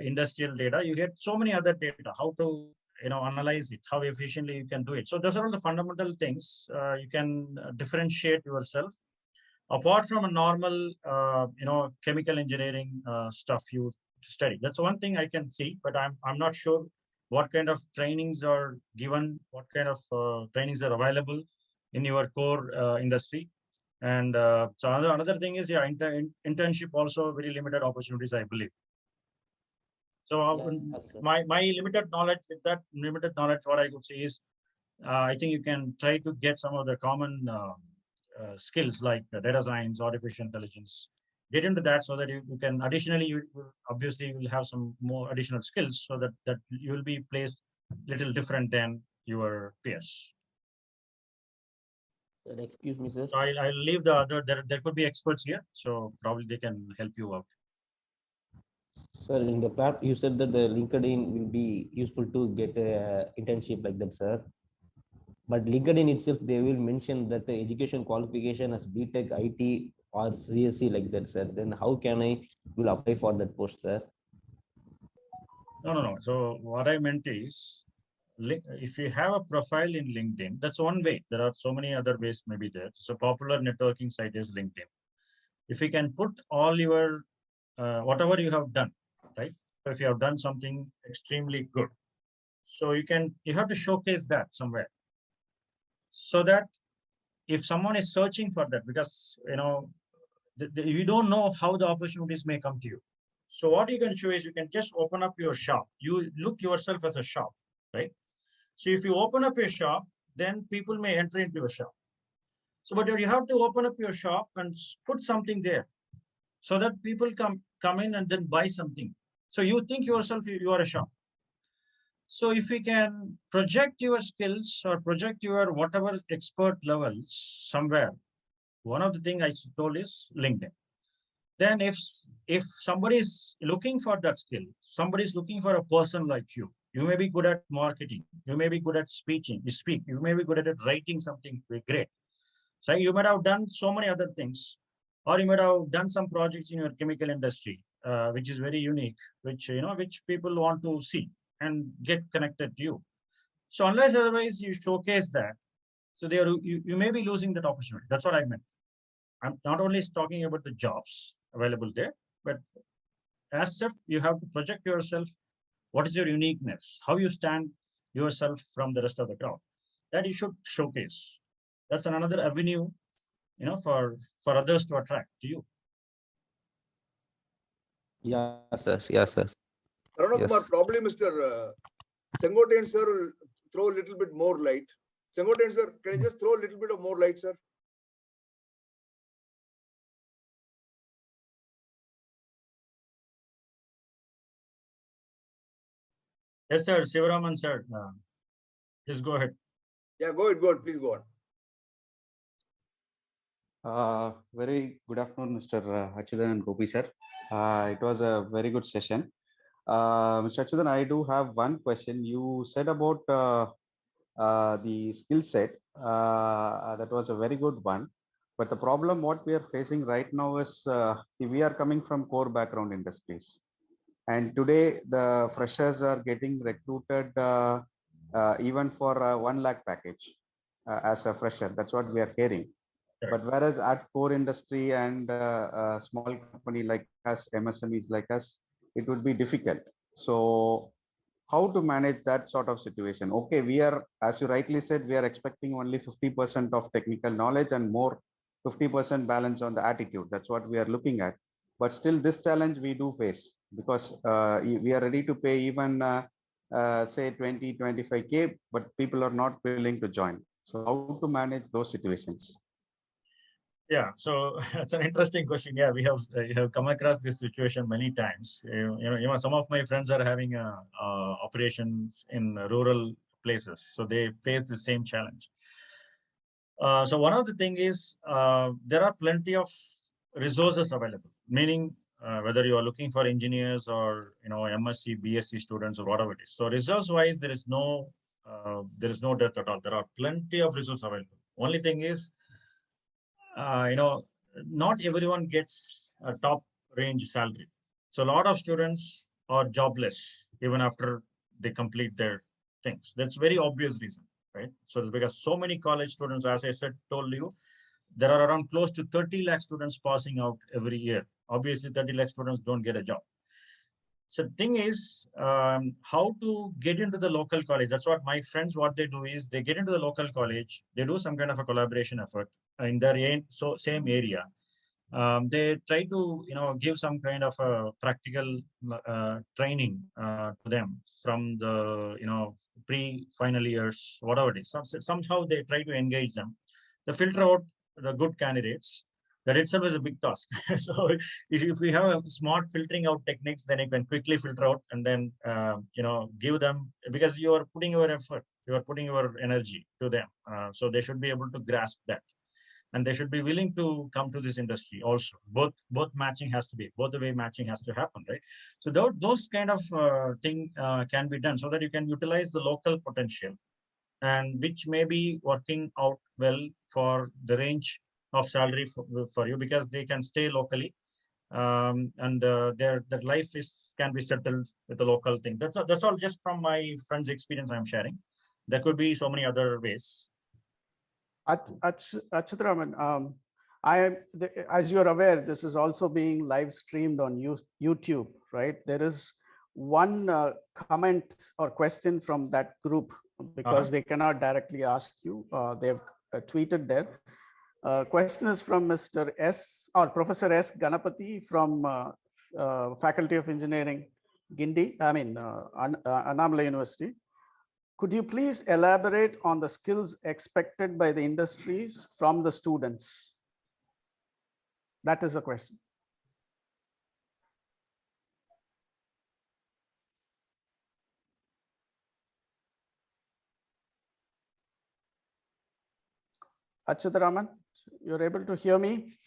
industrial data. You get so many other data. How to analyze it, how efficiently you can do it. So those are all the fundamental things. You can differentiate yourself apart from a normal chemical engineering stuff you study. That's one thing I can see, but I'm not sure what kind of trainings are given, what kind of trainings are available in your core industry. And so another thing is, yeah, internship also very limited opportunities, I believe. So my limited knowledge, with that limited knowledge, what I could say is, I think you can try to get some of the common skills like data science, artificial intelligence, get into that so that you can additionally, you obviously will have some more additional skills so that you will be placed little different than your peers. Sir, excuse me, sir. So I'll leave the other, there could be experts here, so probably they can help you out. Sir, in the you said that the LinkedIn will be useful to get a internship like that, sir. But LinkedIn itself, they will mention that the education qualification as BTech, IT, or CSC like that, sir. Then how can I will apply for that post, sir? No. So what I meant is, if you have a profile in LinkedIn, that's one way. There are so many other ways maybe there. So popular networking site is LinkedIn. If you can put all your, whatever you have done, right? So if you have done something extremely good, So you have to showcase that somewhere, so that if someone is searching for that, because you don't know how the opportunities may come to you. So what you can show is you can just open up your shop. You look yourself as a shop, right? So if you open up your shop, then people may enter into your shop. So, but you have to open up your shop and put something there, so that people come in and then buy something. So you think yourself you are a shop. So if we can project your skills or project your whatever expert levels somewhere, one of the things I told is LinkedIn. Then if somebody is looking for that skill, somebody is looking for a person like you may be good at marketing, you may be good at speaking, you may be good at writing something great. So you might have done so many other things, or you might have done some projects in your chemical industry, which is very unique, which people want to see and get connected to you. So unless otherwise you showcase that, so you may be losing that opportunity. That's what I meant. I'm not only talking about the jobs available there, but as such, you have to project yourself. What is your uniqueness? How you stand yourself from the rest of the crowd? That you should showcase. That's another avenue, for others to attract to you. Yeah, sir. Yeah, sir. Aruna Yes. Kumar, probably Mr. Sengotian sir will throw a little bit more light. Sengotian sir, can you just throw a little bit of more light, sir? Yes, sir. Sivaraman, sir. Please go ahead. Yeah, go ahead, please go on. Very good afternoon, Mr. Achutharaman and Gopi sir. It was a very good session. Mr. Achutharaman, I do have one question. You said about the skill set. That was a very good one. But the problem what we are facing right now is, see, we are coming from core background industries. And today the freshers are getting recruited even for a 1 lakh package as a fresher. That's what we are hearing. But whereas at core industry and a small company like us, MSMEs like us, it would be difficult. So how to manage that sort of situation? Okay, we are, as you rightly said, we are expecting only 50% of technical knowledge and more 50% balance on the attitude. That's what we are looking at. But still this challenge we do face, because we are ready to pay even say 20, 25K, but people are not willing to join. So how to manage those situations? Yeah, so it's an interesting question. Yeah, we have come across this situation many times. Some of my friends are having operations in rural places, so they face the same challenge. So one of the thing is there are plenty of resources available. Meaning whether you are looking for engineers or MSc, BSc students or whatever it is. So resource-wise, there is no dearth at all. There are plenty of resources available. Only thing is, not everyone gets a top range salary. So a lot of students are jobless even after they complete their things. That's very obvious reason, right? So it's because so many college students, as I told you, there are around close to 30 lakh students passing out every year. Obviously, 30 lakh students don't get a job. So the thing is, how to get into the local college. That's what my friends, what they do is they get into the local college, they do some kind of a collaboration effort in their same area. They try to, give some kind of a practical training to them from the, pre-final years, whatever it is. Somehow they try to engage them. They filter out the good candidates. That itself is a big task. So if we have a smart filtering out techniques, then you can quickly filter out and then, give them, because you are putting your effort, you are putting your energy to them. So they should be able to grasp that. And they should be willing to come to this industry also. Both matching has to be, both the way matching has to happen, right? So those kind of thing can be done so that you can utilize the local potential, and which may be working out well for the range of salary for you, because they can stay locally, and their life can be settled with the local thing. That's all just from my friend's experience I'm sharing. There could be so many other ways. Achutharaman, as you're aware, this is also being live streamed on YouTube, right? There is one comment or question from that group, because they cannot directly ask you. They've tweeted there. Question is from Mr. S or Professor S. Ganapati from Faculty of Engineering, Gindi, Annamala University. Could you please elaborate on the skills expected by the industries from the students? That is a question. Achutharaman, you're able to hear me?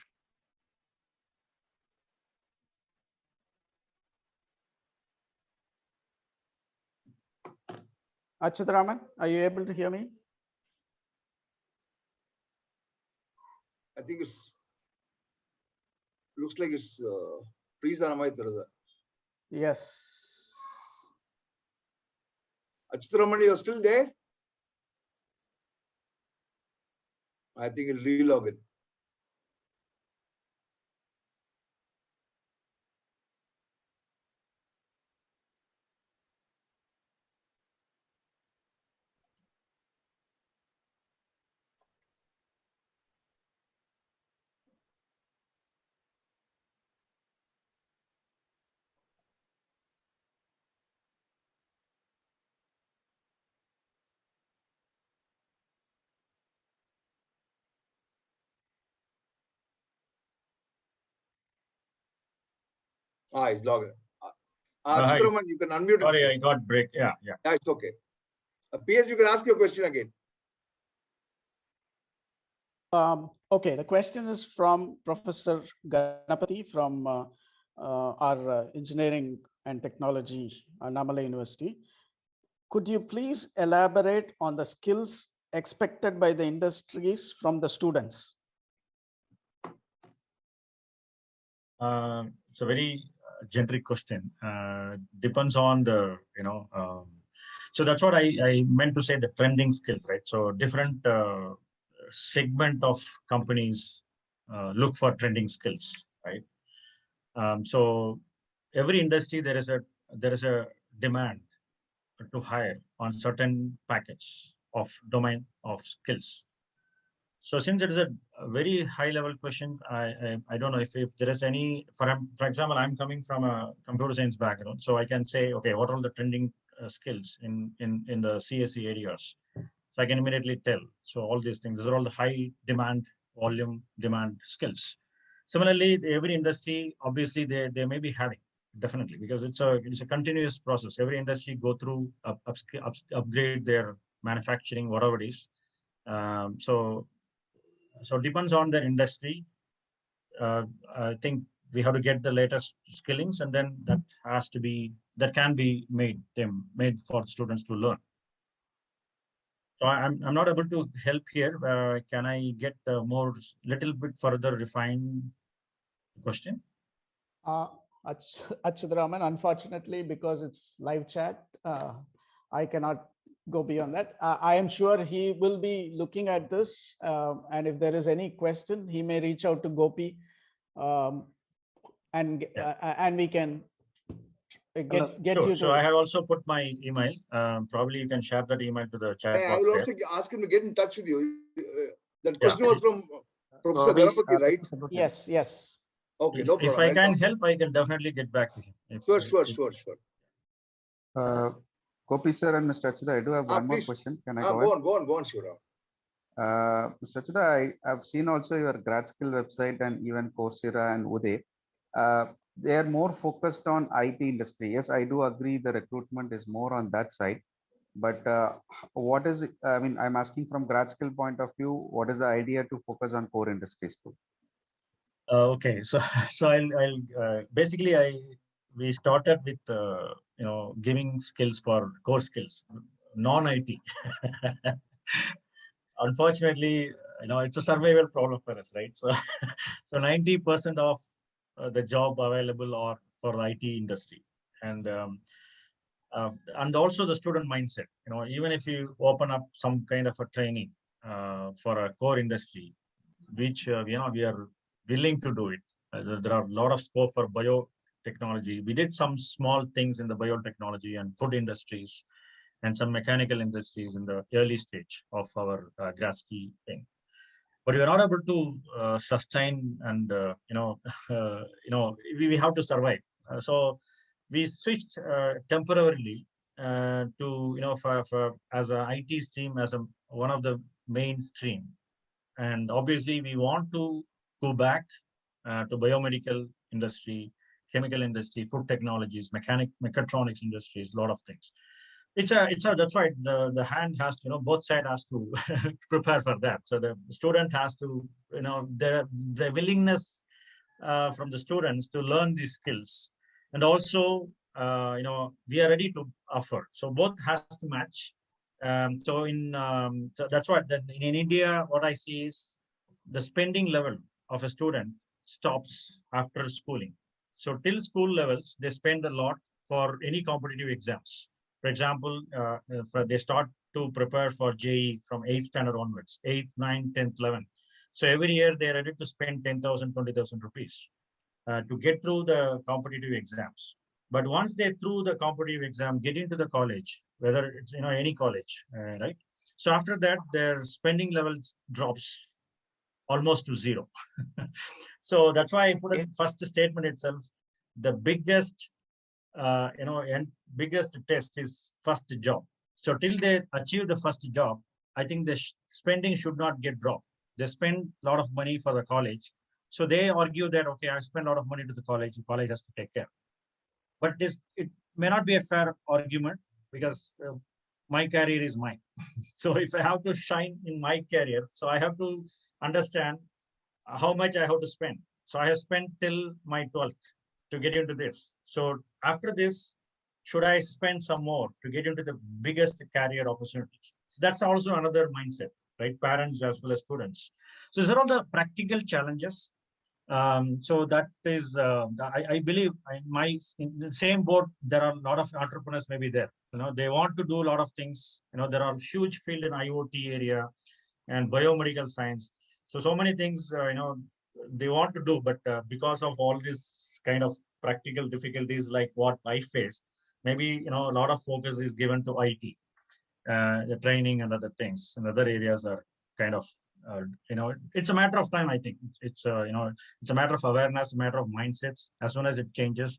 Achutharaman, are you able to hear me? I think it's looks like it's freeze on my brother. Yes. Achutharaman, you're still there? I think it'll relog it. It's logged. Achutharaman, you can unmute. Sorry, I got break. Yeah. Yeah, it's okay. PS, you can ask your question again. Okay, the question is from Professor Ganapati from our Engineering and Technology, Annamala University. Could you please elaborate on the skills expected by the industries from the students? It's a very generic question. Depends on the, so that's what I meant to say, the trending skills, right? So different segment of companies look for trending skills, right? So every industry, there is a demand to hire on certain packets of domain of skills. So since it is a very high level question, I don't know if there is any, for example, I'm coming from a computer science background, so I can say, okay, what are the trending skills in the CSE areas? So I can immediately tell. So all these things, these are all the high demand, volume demand skills. Similarly, every industry, obviously they may be having, definitely, because it's a continuous process. Every industry go through upgrade their manufacturing, whatever it is. So it depends on the industry. I think we have to get the latest skillings, and then that can be made for students to learn. So I'm not able to help here. Can I get a little bit further refined question? Achutharaman, unfortunately, because it's live chat, I cannot go beyond that. I am sure he will be looking at this, and if there is any question, he may reach out to Gopi, and we can get sure. you. So I have also put my email. Probably you can share that email to the chat box. I will also ask him to get in touch with you. That question was from Professor Ganapati, right? Yes. Okay, no problem. If I can help, I can definitely get back to him. Sure. Gopi sir and Mr. Achuda, I do have one more question. Can I go ahead? Go on, sure. Mr. Achuda, I've seen also your grad skill website and even Coursera and Uday. They are more focused on IT industry. Yes, I do agree the recruitment is more on that side. But what is, I'm asking from grad skill point of view, what is the idea to focus on core industries too? Okay, so I'll basically we started with giving skills for core skills, non-IT. Unfortunately, it's a survival problem for us, right? So 90% of the job available are for the IT industry, and also the student mindset. Even if you open up some kind of a training for a core industry, which we are willing to do it. There are a lot of scope for technology. We did some small things in the biotechnology and food industries and some mechanical industries in the early stage of our grad ski thing. But we are not able to sustain and we have to survive. So we switched temporarily to for as an IT stream as a one of the mainstream, and obviously we want to go back to biomedical industry, chemical industry, food technologies, mechatronics industries, a lot of things. It's a that's right. The hand has to, both side has to prepare for that. So the student has to, the willingness from the students to learn these skills, and also we are ready to offer. So both has to match. So that's what that in India, what I see is the spending level of a student stops after schooling. So till school levels, they spend a lot for any competitive exams. For example, they start to prepare for JE from 8th standard onwards, 8th, 9th, 10th, 11th. So every year they're ready to spend 10,000, 20,000 rupees to get through the competitive exams. But once they through the competitive exam, get into the college, whether it's any college, right? So after that, their spending level drops almost to zero. So that's why I put in first statement itself. The biggest, and biggest test is first job. So till they achieve the first job, I think the spending should not get dropped. They spend a lot of money for the college. So they argue that, okay, I spend a lot of money to the college has to take care. But it may not be a fair argument because my career is mine. So if I have to shine in my career, so I have to understand how much I have to spend. So I have spent till my 12th to get into this. So after this, should I spend some more to get into the biggest career opportunities? So that's also another mindset, right? Parents as well as students. So these are all the practical challenges. So that is, I believe in the same boat, there are a lot of entrepreneurs maybe there. They want to do a lot of things. There are huge field in IoT area and biomedical science. So many things, they want to do, but because of all this kind of practical difficulties like what I face, maybe, a lot of focus is given to IT, the training and other things, and other areas are kind of, it's a matter of time. I think it's it's a matter of awareness, a matter of mindsets. As soon as it changes,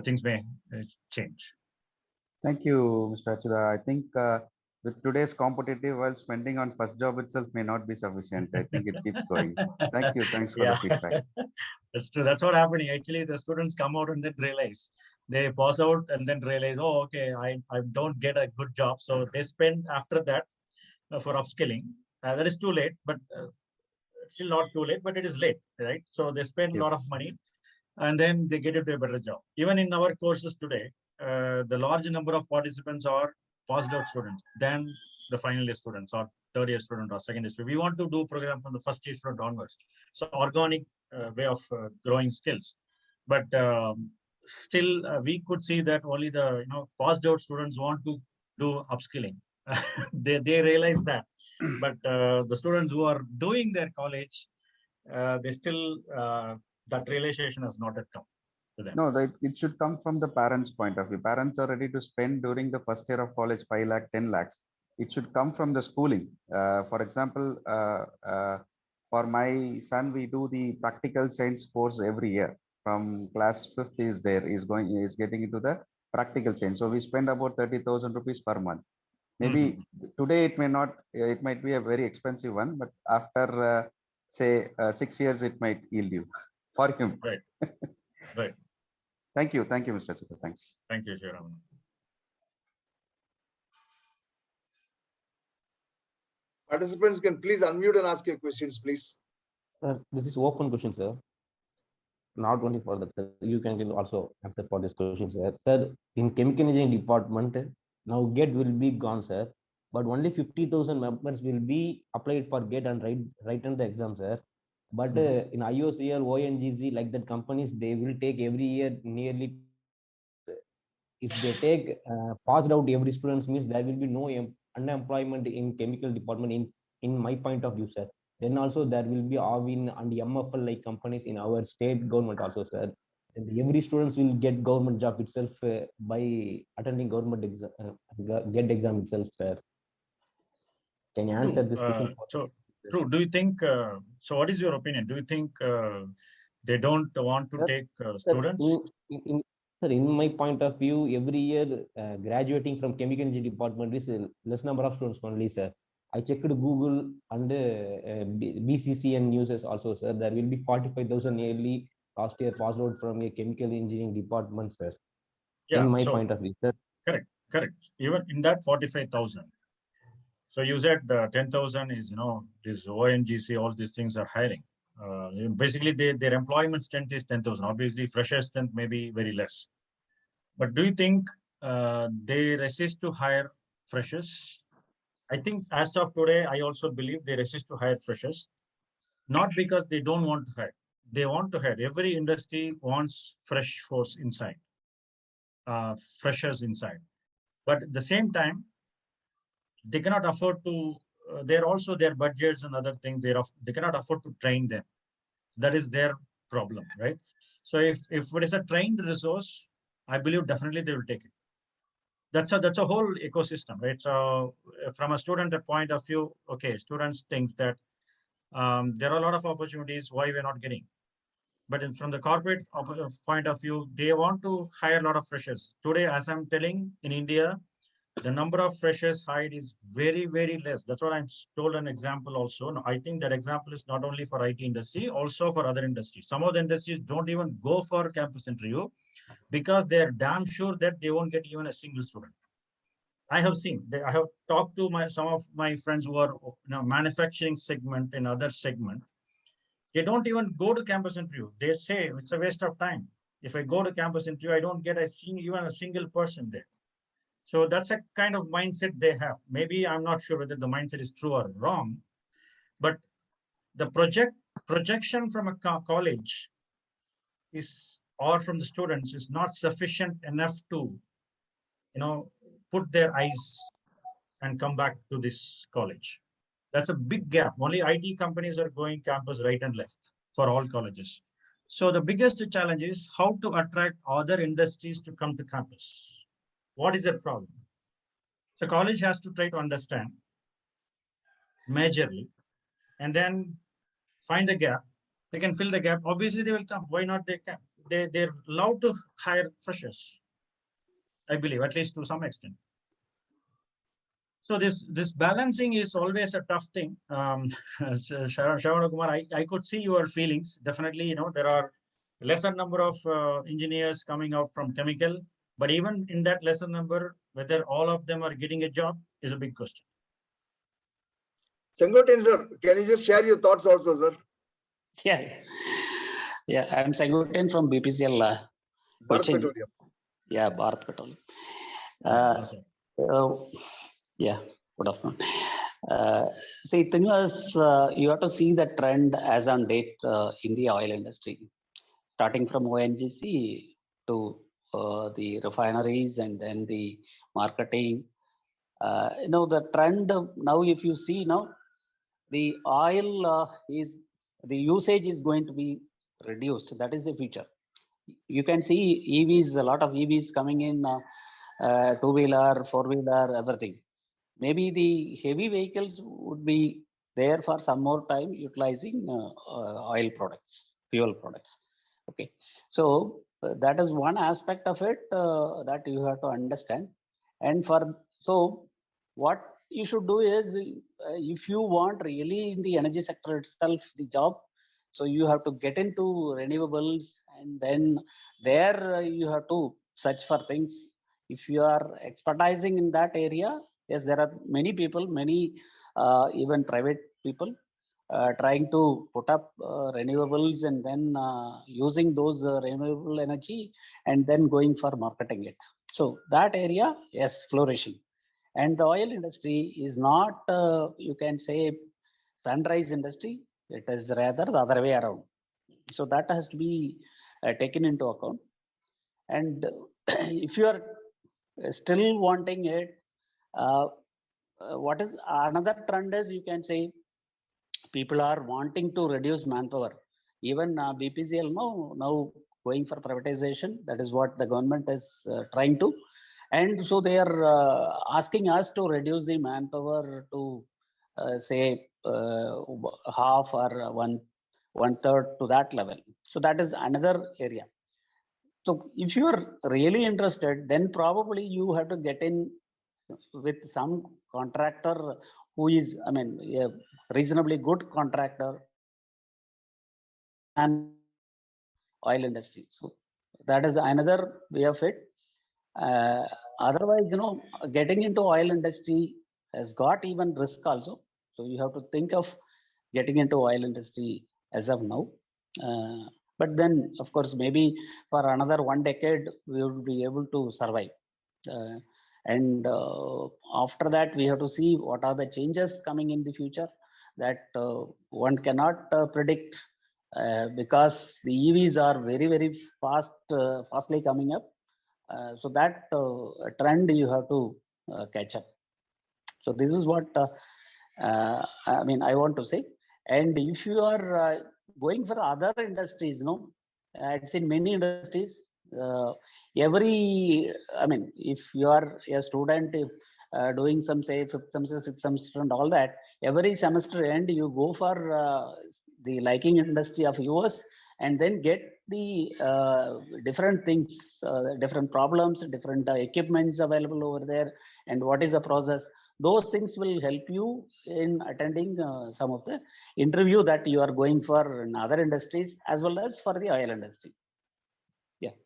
things may change. Thank you, Mr. Achuda. I think with today's competitive world, spending on first job itself may not be sufficient. I think it keeps going. Thank you. Thanks for the feedback. That's true. That's what happening. Actually, the students come out and then realize they pass out and then realize, oh, okay, I don't get a good job. So they spend after that for upskilling. That is too late, but still not too late, but it is late, right? So they spend a lot of money and then they get into a better job. Even in our courses today, the large number of participants are passed out students than the final year students or third year student or second year student. We want to do program from the first year student onwards. So organic way of growing skills. But still, we could see that only the passed out students want to do upskilling. they realize that. But the students who are doing their college, they still, that realization has not yet come to them. No, it should come from the parents' point of view. Parents are ready to spend during the first year of college 5 lakh, 10 lakhs. It should come from the schooling. For example, for my son, we do the practical science course every year. From class 5th is getting into the practical science. So we spend about 30,000 rupees per month. Maybe today it might be a very expensive one, but after say 6 years, it might yield you for him. Right. Right. Thank you, Mr. Chitra. Thanks. Thank you, Achutharaman. Participants can please unmute and ask your questions, please. Sir, this is open question, sir. Not only for that, sir. You can also answer for this question, sir. Sir, in chemical engineering department, now GATE will be gone, sir. But only 50,000 members will be applied for GATE and write the exam, sir. But in IOCL, ONGC, like that companies, they will take every year nearly. If they take passed out every students, means there will be no unemployment in chemical department in my point of view, sir. Then also there will be AABN and MFL like companies in our state government also, sir. every students will get government job itself by attending government exam, get exam itself, sir. Can you answer this question? So true. Do you think? So, what is your opinion? Do you think they don't want to Sir, take sir, students? sir, in my point of view, every year graduating from chemical engineering department is less number of students only, sir. I checked Google and BCCN uses also, sir. There will be 45,000 nearly last year passed out from a chemical engineering department, sir. Yeah. In my So point of view, sir. correct. Even in that 45,000. So you said 10,000 is, this ONGC, all these things are hiring. Basically, their employment strength is 10,000. Obviously, fresher strength may be very less. But do you think they resist to hire freshers? I think as of today, I also believe they resist to hire freshers, not because they don't want to hire. They want to hire. Every industry wants fresh force inside, freshers inside. But at the same time, they cannot afford to. They're also their budgets and other things. They cannot afford to train them. That is their problem, right? So if it is a trained resource, I believe definitely they will take it. That's a whole ecosystem, right? So from a student point of view, okay, students thinks that there are a lot of opportunities. Why we're not getting? But from the corporate point of view, they want to hire a lot of freshers. Today, as I'm telling, in India, the number of freshers hired is very, very less. That's what I'm told an example also. No, I think that example is not only for IT industry, also for other industries. Some of the industries don't even go for campus interview because they're damn sure that they won't get even a single student. I have seen, I have talked to some of my friends who are manufacturing segment and other segment. They don't even go to campus interview. They say it's a waste of time. If I go to campus interview, I don't get even a single person there. So that's a kind of mindset they have. Maybe I'm not sure whether the mindset is true or wrong, but the projection from a college is, or from the students, is not sufficient enough to, put their eyes and come back to this college. That's a big gap. Only IT companies are going campus right and left for all colleges. So the biggest challenge is how to attract other industries to come to campus. What is the problem? The college has to try to understand majorly and then find the gap. They can fill the gap. Obviously, they will come. Why not? They can. They're allowed to hire freshers, I believe, at least to some extent. So this balancing is always a tough thing. Shravana Kumar, I could see your feelings. Definitely, there are lesser number of engineers coming out from chemical, but even in that lesser number, whether all of them are getting a job is a big question. Sengoten sir, can you just share your thoughts also, sir? Yeah, I'm Sengoten from BPCL. Bharat Petroleum. Yeah, Bharat Petroleum. Yeah, good afternoon. The thing is, you have to see the trend as on date in the oil industry, starting from ONGC to the refineries and then the marketing. The trend now, if you see now, the oil the usage is going to be reduced. That is the future. You can see EVs, a lot of EVs coming in, two-wheeler, four-wheeler, everything. Maybe the heavy vehicles would be there for some more time utilizing oil products, fuel products. Okay, so that is one aspect of it that you have to understand. And so what you should do is, if you want really in the energy sector itself the job, so you have to get into renewables, and then there you have to search for things. If you are expertising in that area, yes, there are many people, many even private people trying to put up renewables and then using those renewable energy and then going for marketing it. So that area, yes, flourishing. And the oil industry is not, you can say, sunrise industry. It is rather the other way around. So that has to be taken into account. And if you are still wanting it, what is another trend is, you can say, people are wanting to reduce manpower. Even BPCL now going for privatization. That is what the government is trying to. And so they are asking us to reduce the manpower to say half or one third to that level. So that is another area. So if you are really interested, then probably you have to get in with some contractor who is, I mean, a reasonably good contractor and oil industry. So that is another way of it. Otherwise, getting into oil industry has got even risk also. So you have to think of getting into oil industry as of now. But then, of course, maybe for another 1 decade, we will be able to survive. And after that, we have to see what are the changes coming in the future that one cannot predict because the EVs are very, very fastly coming up. So that trend you have to catch up. So this is what I mean, I want to say. And if you are going for other industries, it's in many industries. I mean, if you are a student, if doing some say 5th semester, 6th semester, and all that, every semester end you go for the liking industry of yours, and then get the different things, different problems, different equipments available over there, and what is the process. Those things will help you in attending some of the interview that you are going for in other industries as well as for the oil industry. Yeah.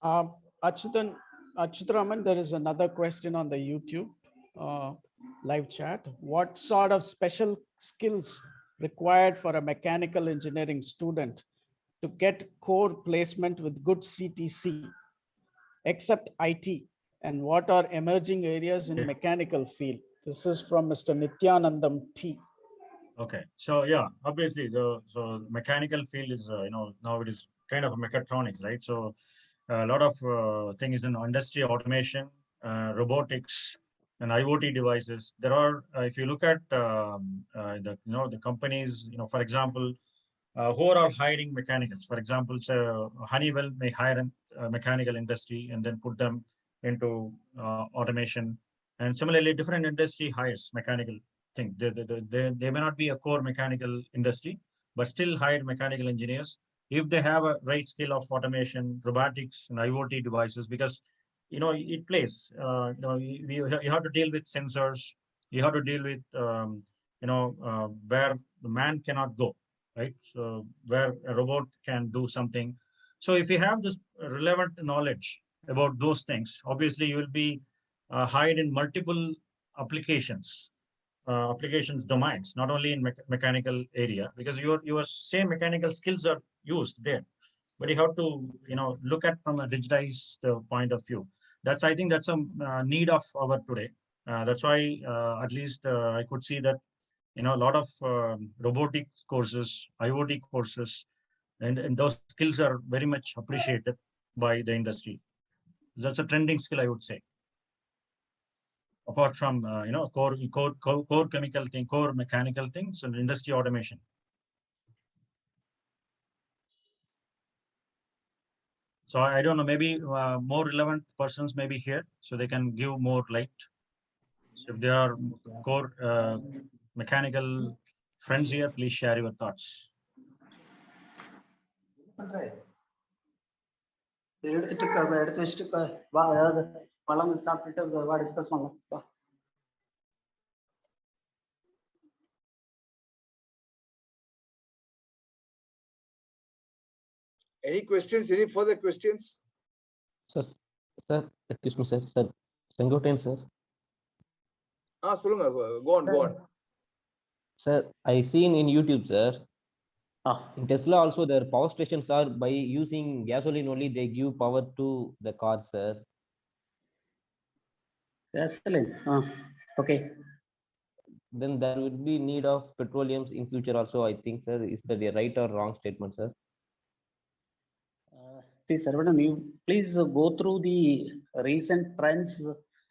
Achutharaman, there is another question on the YouTube live chat. What sort of special skills required for a mechanical engineering student to get core placement with good CTC, except IT? And what are emerging areas in mechanical field? This is from Mr. Nityanandam T. Okay, so yeah, obviously so mechanical field is now it is kind of a mechatronics, right? So a lot of things in industry automation, robotics, and IoT devices. There are, if you look at the companies, for example, who are hiring mechanicals. For example, so Honeywell may hire a mechanical industry and then put them into automation. And similarly, different industry hires mechanical thing. They may not be a core mechanical industry, but still hire mechanical engineers if they have a right skill of automation, robotics, and IoT devices, because it plays. You have to deal with sensors. You have to deal with where the man cannot go, right? So where a robot can do something. So if you have this relevant knowledge about those things, obviously you will be hired in multiple applications, applications domains, not only in mechanical area, because your same mechanical skills are used there, but you have to look at from a digitized point of view. I think that's a need of our today. That's why at least I could see that a lot of robotic courses, IoT courses, and those skills are very much appreciated by the industry. That's a trending skill, I would say. Apart from core chemical thing, core mechanical things, and industry automation. So I don't know, maybe more relevant persons may be here, so they can give more light. So if there are core mechanical friends here, please share your thoughts. Any questions? Any further questions? Sir, excuse me, sir. Sengoten, sir. Solunga, go on. Sir, I seen in YouTube, sir. In Tesla also, their power stations are by using gasoline only. They give power to the car, sir. Gasoline. Okay. Then there would be need of petroleums in future also, I think, sir. Is that a right or wrong statement, sir? See, Sarvanan, you please go through the recent trends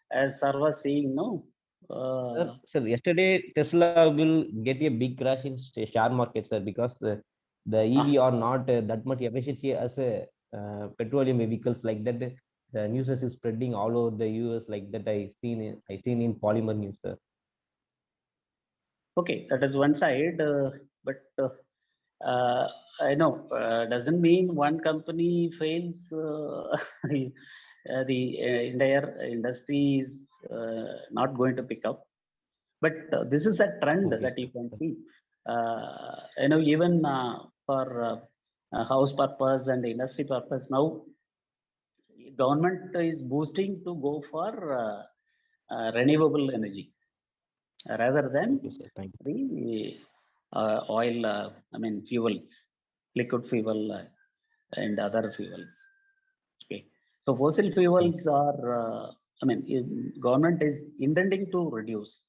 as Sir was saying, no? Sir, yesterday Tesla will get a big crash in share market, sir, because the EV are not that much efficiency as a petroleum vehicles like that. The news is spreading all over the US like that. I seen in Polymer News, sir. Okay, that is one side, but I know doesn't mean one company fails. The entire industry is not going to pick up. But this is a trend Okay, that you sir. can see. Even for house purpose and industry purpose, now government is boosting to go for renewable energy rather than Okay, sir. Thank you. the oil, fuels, liquid fuel and other fuels. Okay. So fossil fuels are, government is intending to reduce.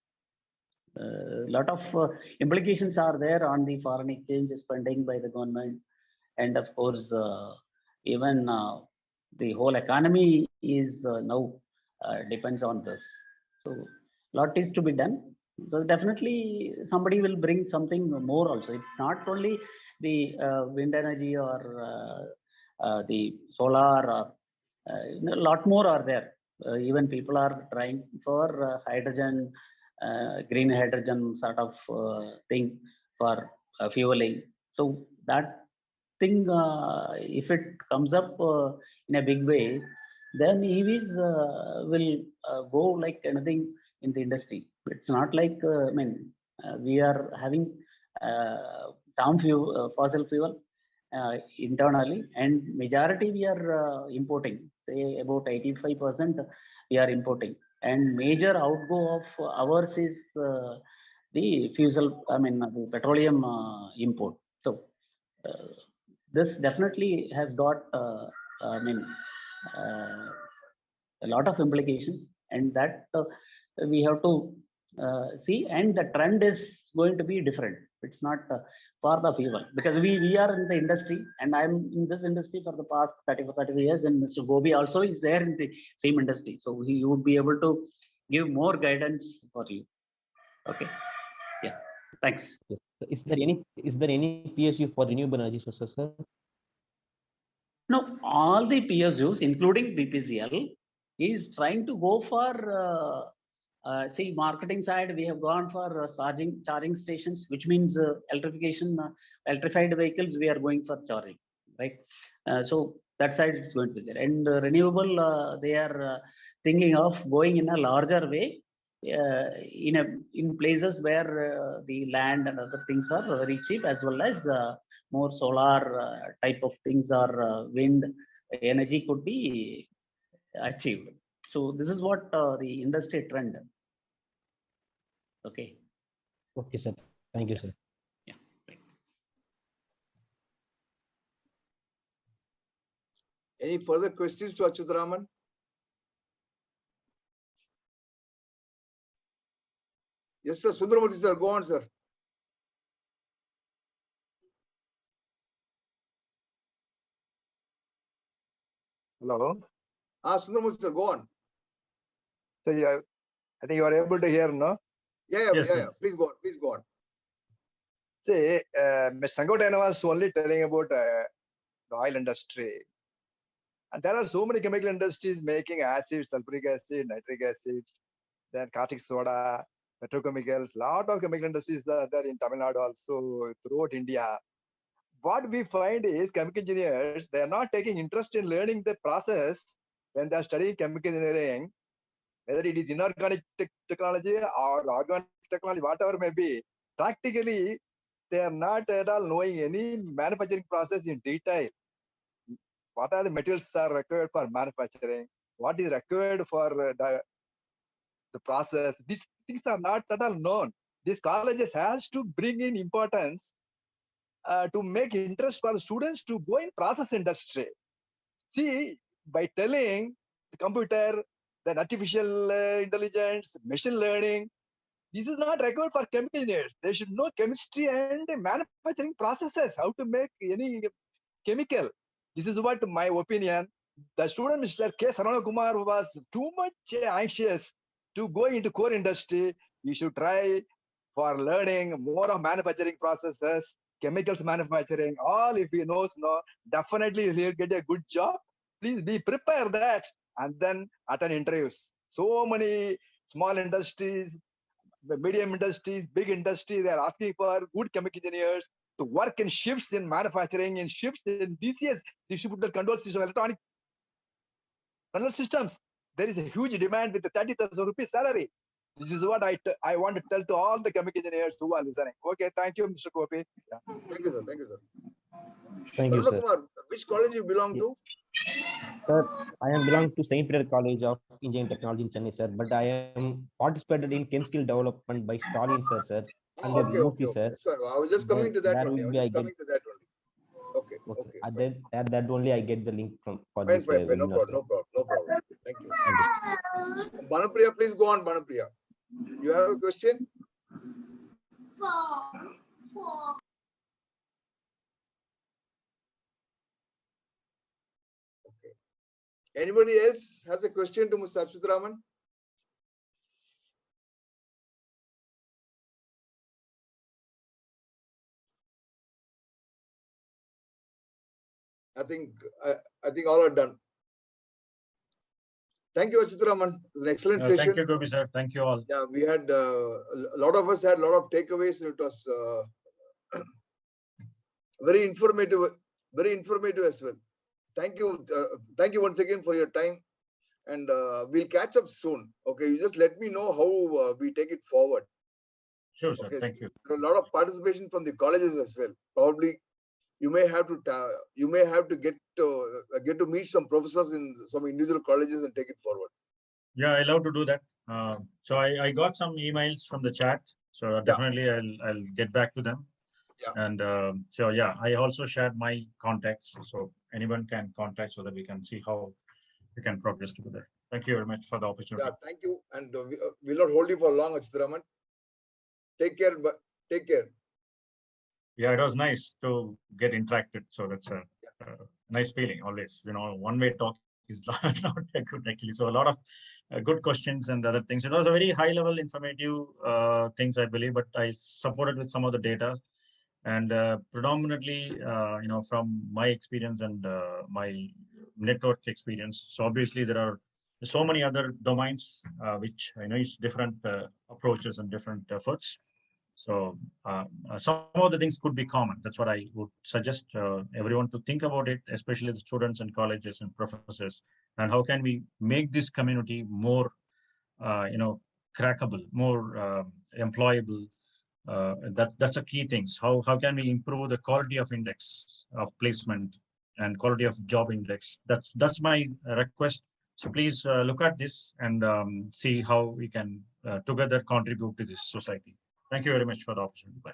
A lot of implications are there on the foreign exchange spending by the government, and of course, even the whole economy is now depends on this. So, lot is to be done. So definitely, somebody will bring something more also. It's not only the wind energy or the solar. A lot more are there. Even people are trying for hydrogen, green hydrogen sort of thing for fueling. So that thing, if it comes up in a big way, then EVs will go like anything in the industry. It's not like we are having some fossil fuel internally, and majority we are importing. Say about 85% we are importing, and major outgo of ours is the fusel. The petroleum import. So this definitely has got a lot of implications, and that we have to see, and the trend is going to be different. It's not for the fuel, because we are in the industry, and I'm in this industry for the past 30 years, and Mr. Gobi also is there in the same industry, so he would be able to give more guidance for you. Okay. Yeah, thanks. Yes. Is there any PSU for renewable energy sources, sir? No, all the PSUs, including BPCL, is trying to go for see, marketing side. We have gone for charging stations, which means electrification, electrified vehicles. We are going for charging, right? So that side is going to be there, and renewable. They are thinking of going in a larger way. In places where the land and other things are very cheap, as well as more solar type of things, or wind energy could be achieved. So this is what the industry trend. Okay. Okay, sir. Thank you, sir. Yeah. Right. Any further questions to Achutharaman? Yes, sir. Sundaramurthy, sir. Go on, sir. Hello. Sundaramurthy, sir. Go on. So I think you are able to hear, no? Yeah. Yes. Please go on. Please go on. See, Ms. Sangotan was only telling about the oil industry. And there are so many chemical industries making acid, sulfuric acid, nitric acid, then caustic soda, petrochemicals. Lot of chemical industries are there in Tamil Nadu, also throughout India. What we find is chemical engineers, they are not taking interest in learning the process when they are studying chemical engineering, whether it is inorganic technology or organic technology, whatever may be. Practically, they are not at all knowing any manufacturing process in detail. What are the materials are required for manufacturing? What is required for the process? These things are not at all known. These colleges has to bring in importance to make interest for students to go in process industry. See, by telling the computer, then artificial intelligence, machine learning, this is not required for chemical engineers. They should know chemistry and manufacturing processes, how to make any chemical. This is what my opinion. The student, Mr. K. Sarana Kumar, was too much anxious to go into core industry. He should try for learning more of manufacturing processes chemicals manufacturing, all if he knows, no, definitely he'll get a good job. Please be prepare that and then attend interviews. So many small industries, the medium industries, big industries, they are asking for good chemical engineers to work in shifts in manufacturing, in shifts in DCS, distributed control system, electronic control systems. There is a huge demand with the 30,000 rupees salary. This is what I want to tell to all the chemical engineers who are listening. Okay, thank you, Mr. Kopi. Yeah. Thank you, sir. Thank you, sir. Thank you, Varuna sir. Kumar, which college you belong to? Sir, I am belong to Saint Peter College of Engineering Technology in Chennai, sir. But I am participated in chem skill development by Stalin, sir. Oh, Under okay, okay, Murthy, okay. sir. So I was just coming to that There only. I will was be I just get coming to that only. Okay, okay. that only I get the link from for Fine, this fine, fine. No webinar, problem, no problem, no problem. Thank you. sir. Banapriya, please go on, Banapriya. You have a question? Okay. Anybody else has a question to Mr. Achutharaman? I think all are done. Thank you, Achutharaman. It was an excellent session. Thank you, Gopi sir. Thank you all. Yeah, we had a lot of us had a lot of takeaways. It was very informative as well. Thank you once again for your time, and we'll catch up soon. Okay, you just let me know how we take it forward. Sure, sir. Okay. Thank you. There are a lot of participation from the colleges as well. Probably you may have to get to meet some professors in some individual colleges and take it forward. Yeah, I love to do that. So I got some emails from the chat. So definitely I'll get back to them. Yeah. And so yeah, I also shared my contacts, so anyone can contact so that we can see how we can progress together. Thank you very much for the opportunity. Yeah, thank you, and we'll not hold you for long, Achutharaman. Take care, but take care. Yeah, it was nice to get interacted. So that's a nice feeling always. One-way talk is not good actually. So a lot of good questions and other things. It was a very high-level, informative things, I believe, but I supported with some of the data. And predominantly, from my experience and my network experience, so obviously there are so many other domains which I know is different approaches and different efforts. So some of the things could be common. That's what I would suggest everyone to think about it, especially the students and colleges and professors. And how can we make this community more, crackable, more employable? That's a key things. How can we improve the quality of index of placement and quality of job index? That's my request. So please look at this and see how we can together contribute to this society. Thank you very much for the opportunity. Bye.